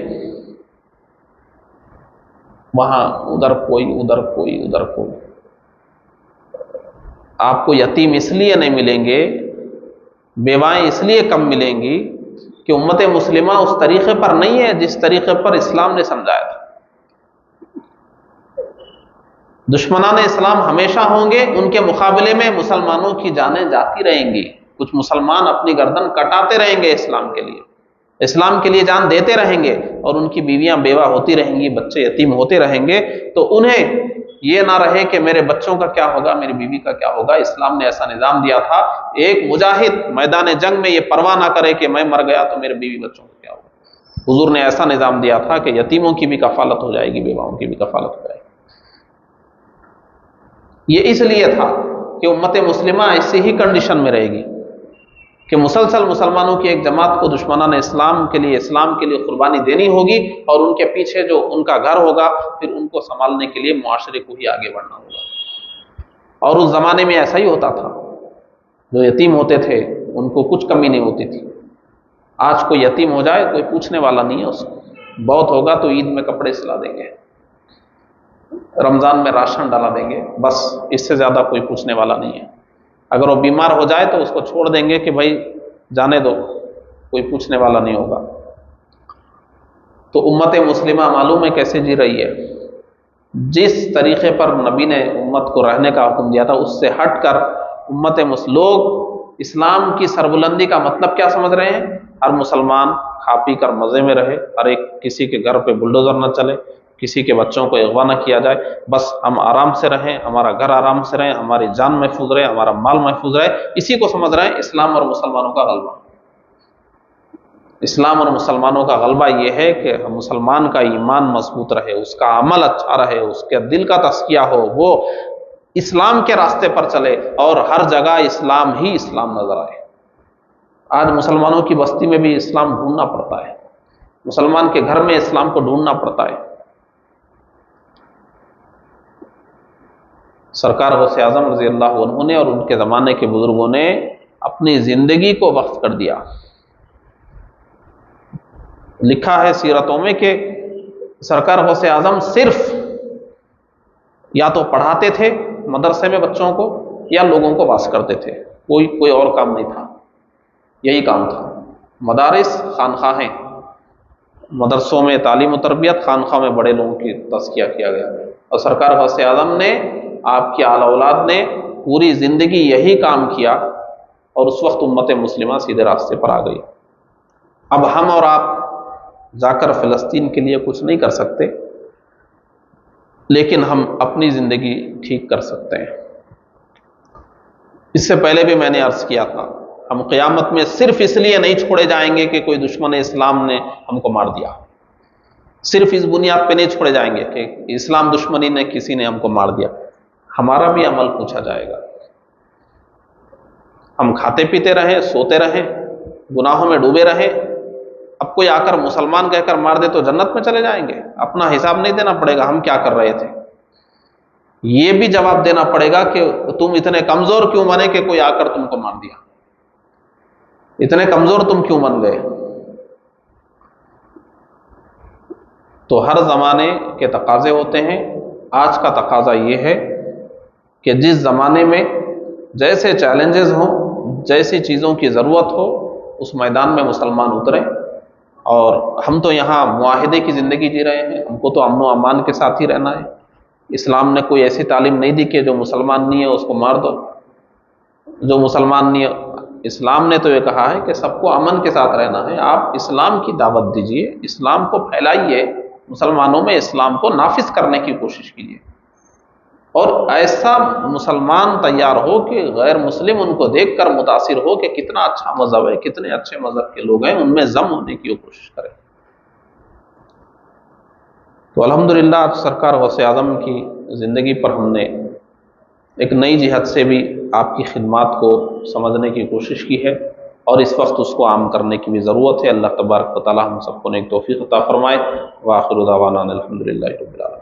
وہاں ادھر کوئی ادھر کوئی ادھر کوئی۔ آپ کو یتیم اس لیے نہیں ملیں گے، بیوائیں اس لیے کم ملیں گی کہ امت مسلمہ اس طریقے پر نہیں ہے جس طریقے پر اسلام نے سمجھایا تھا۔ دشمنان اسلام ہمیشہ ہوں گے، ان کے مقابلے میں مسلمانوں کی جانیں جاتی رہیں گی، کچھ مسلمان اپنی گردن کٹاتے رہیں گے اسلام کے لیے، اسلام کے لیے جان دیتے رہیں گے، اور ان کی بیویاں بیوہ ہوتی رہیں گی، بچے یتیم ہوتے رہیں گے، تو انہیں یہ نہ رہے کہ میرے بچوں کا کیا ہوگا، میری بیوی کا کیا ہوگا۔ اسلام نے ایسا نظام دیا تھا، ایک مجاہد میدان جنگ میں یہ پرواہ نہ کرے کہ میں مر گیا تو میرے بیوی بچوں کا کیا ہوگا۔ حضور نے ایسا نظام دیا تھا کہ یتیموں کی بھی کفالت ہو جائے گی، بیواؤں کی بھی کفالت ہو جائے گی۔ یہ اس لیے تھا کہ امت مسلمہ ایسی ہی کنڈیشن میں رہے گی کہ مسلسل مسلمانوں کی ایک جماعت کو دشمنان اسلام کے لیے قربانی دینی ہوگی، اور ان کے پیچھے جو ان کا گھر ہوگا پھر ان کو سنبھالنے کے لیے معاشرے کو ہی آگے بڑھنا ہوگا۔ اور اس زمانے میں ایسا ہی ہوتا تھا، جو یتیم ہوتے تھے ان کو کچھ کمی نہیں ہوتی تھی۔ آج کوئی یتیم ہو جائے کوئی پوچھنے والا نہیں ہے اس کو، بہت ہوگا تو عید میں کپڑے سلا دیں گے، رمضان میں راشن ڈالا دیں گے، بس اس سے زیادہ کوئی پوچھنے والا نہیں ہے۔ اگر وہ بیمار ہو جائے تو اس کو چھوڑ دیں گے کہ بھائی جانے دو، کوئی پوچھنے والا نہیں ہوگا۔ تو امت مسلمہ معلوم ہے کیسے جی رہی ہے؟ جس طریقے پر نبی نے امت کو رہنے کا حکم دیا تھا اس سے ہٹ کر لوگ اسلام کی سربلندی کا مطلب کیا سمجھ رہے ہیں؟ ہر مسلمان کھا پی کر مزے میں رہے، ہر ایک کسی کے گھر پہ بلڈوزر نہ چلے، کسی کے بچوں کو اغوا نہ کیا جائے، بس ہم آرام سے رہیں، ہمارا گھر آرام سے رہے، ہماری جان محفوظ رہے، ہمارا مال محفوظ رہے، اسی کو سمجھ رہے ہیں اسلام اور مسلمانوں کا غلبہ۔ اسلام اور مسلمانوں کا غلبہ یہ ہے کہ مسلمان کا ایمان مضبوط رہے، اس کا عمل اچھا رہے، اس کے دل کا تزکیہ ہو، وہ اسلام کے راستے پر چلے اور ہر جگہ اسلام ہی اسلام نظر آئے۔ آج مسلمانوں کی بستی میں بھی اسلام ڈھونڈنا پڑتا ہے، مسلمان کے گھر میں اسلام کو ڈھونڈنا پڑتا ہے۔ سرکار غوث اعظم رضی اللہ عنہ نے اور ان کے زمانے کے بزرگوں نے اپنی زندگی کو وقف کر دیا۔ لکھا ہے سیرتوں میں کہ سرکار غوث اعظم صرف یا تو پڑھاتے تھے مدرسے میں بچوں کو یا لوگوں کو واعظ کرتے تھے، کوئی اور کام نہیں تھا، یہی کام تھا۔ مدارس خانخواہیں، مدرسوں میں تعلیم و تربیت، خانخواہ میں بڑے لوگوں کی تزکیہ کیا گیا، اور سرکار غوث اعظم نے، آپ کی آل اولاد نے پوری زندگی یہی کام کیا، اور اس وقت امت مسلمہ سیدھے راستے پر آ گئی۔ اب ہم اور آپ جا کر فلسطین کے لیے کچھ نہیں کر سکتے، لیکن ہم اپنی زندگی ٹھیک کر سکتے ہیں۔ اس سے پہلے بھی میں نے عرض کیا تھا، ہم قیامت میں صرف اس لیے نہیں چھوڑے جائیں گے کہ کوئی دشمن اسلام نے ہم کو مار دیا، صرف اس بنیاد پہ نہیں چھوڑے جائیں گے کہ اسلام دشمنی نے کسی نے ہم کو مار دیا، ہمارا بھی عمل پوچھا جائے گا۔ ہم کھاتے پیتے رہیں، سوتے رہیں، گناہوں میں ڈوبے رہیں، اب کوئی آ کر مسلمان کہہ کر مار دے تو جنت میں چلے جائیں گے؟ اپنا حساب نہیں دینا پڑے گا ہم کیا کر رہے تھے؟ یہ بھی جواب دینا پڑے گا کہ تم اتنے کمزور کیوں بنے کہ کوئی آ کر تم کو مار دیا؟ اتنے کمزور تم کیوں بن گئے؟ تو ہر زمانے کے تقاضے ہوتے ہیں۔ آج کا تقاضا یہ ہے کہ جس زمانے میں جیسے چیلنجز ہوں، جیسی چیزوں کی ضرورت ہو، اس میدان میں مسلمان اتریں۔ اور ہم تو یہاں معاہدے کی زندگی جی رہے ہیں، ہم کو تو امن و امان کے ساتھ ہی رہنا ہے۔ اسلام نے کوئی ایسی تعلیم نہیں دی کہ جو مسلمان نہیں ہے اس کو مار دو، جو مسلمان نہیں ہے۔ اسلام نے تو یہ کہا ہے کہ سب کو امن کے ساتھ رہنا ہے۔ آپ اسلام کی دعوت دیجئے، اسلام کو پھیلائیے، مسلمانوں میں اسلام کو نافذ کرنے کی کوشش کیجیے، اور ایسا مسلمان تیار ہو کہ غیر مسلم ان کو دیکھ کر متاثر ہو کہ کتنا اچھا مذہب ہے، کتنے اچھے مذہب کے لوگ ہیں، ان میں ضم ہونے کی وہ کوشش کرے۔ تو الحمدللہ آج سرکار غوث اعظم کی زندگی پر ہم نے ایک نئی جہت سے بھی آپ کی خدمات کو سمجھنے کی کوشش کی ہے، اور اس وقت اس کو عام کرنے کی بھی ضرورت ہے۔ اللہ تبارک و تعالی ہم سب کو نیک توفیق عطا فرمائے۔ وآخر دعوانا الحمدللہ رب العالمین۔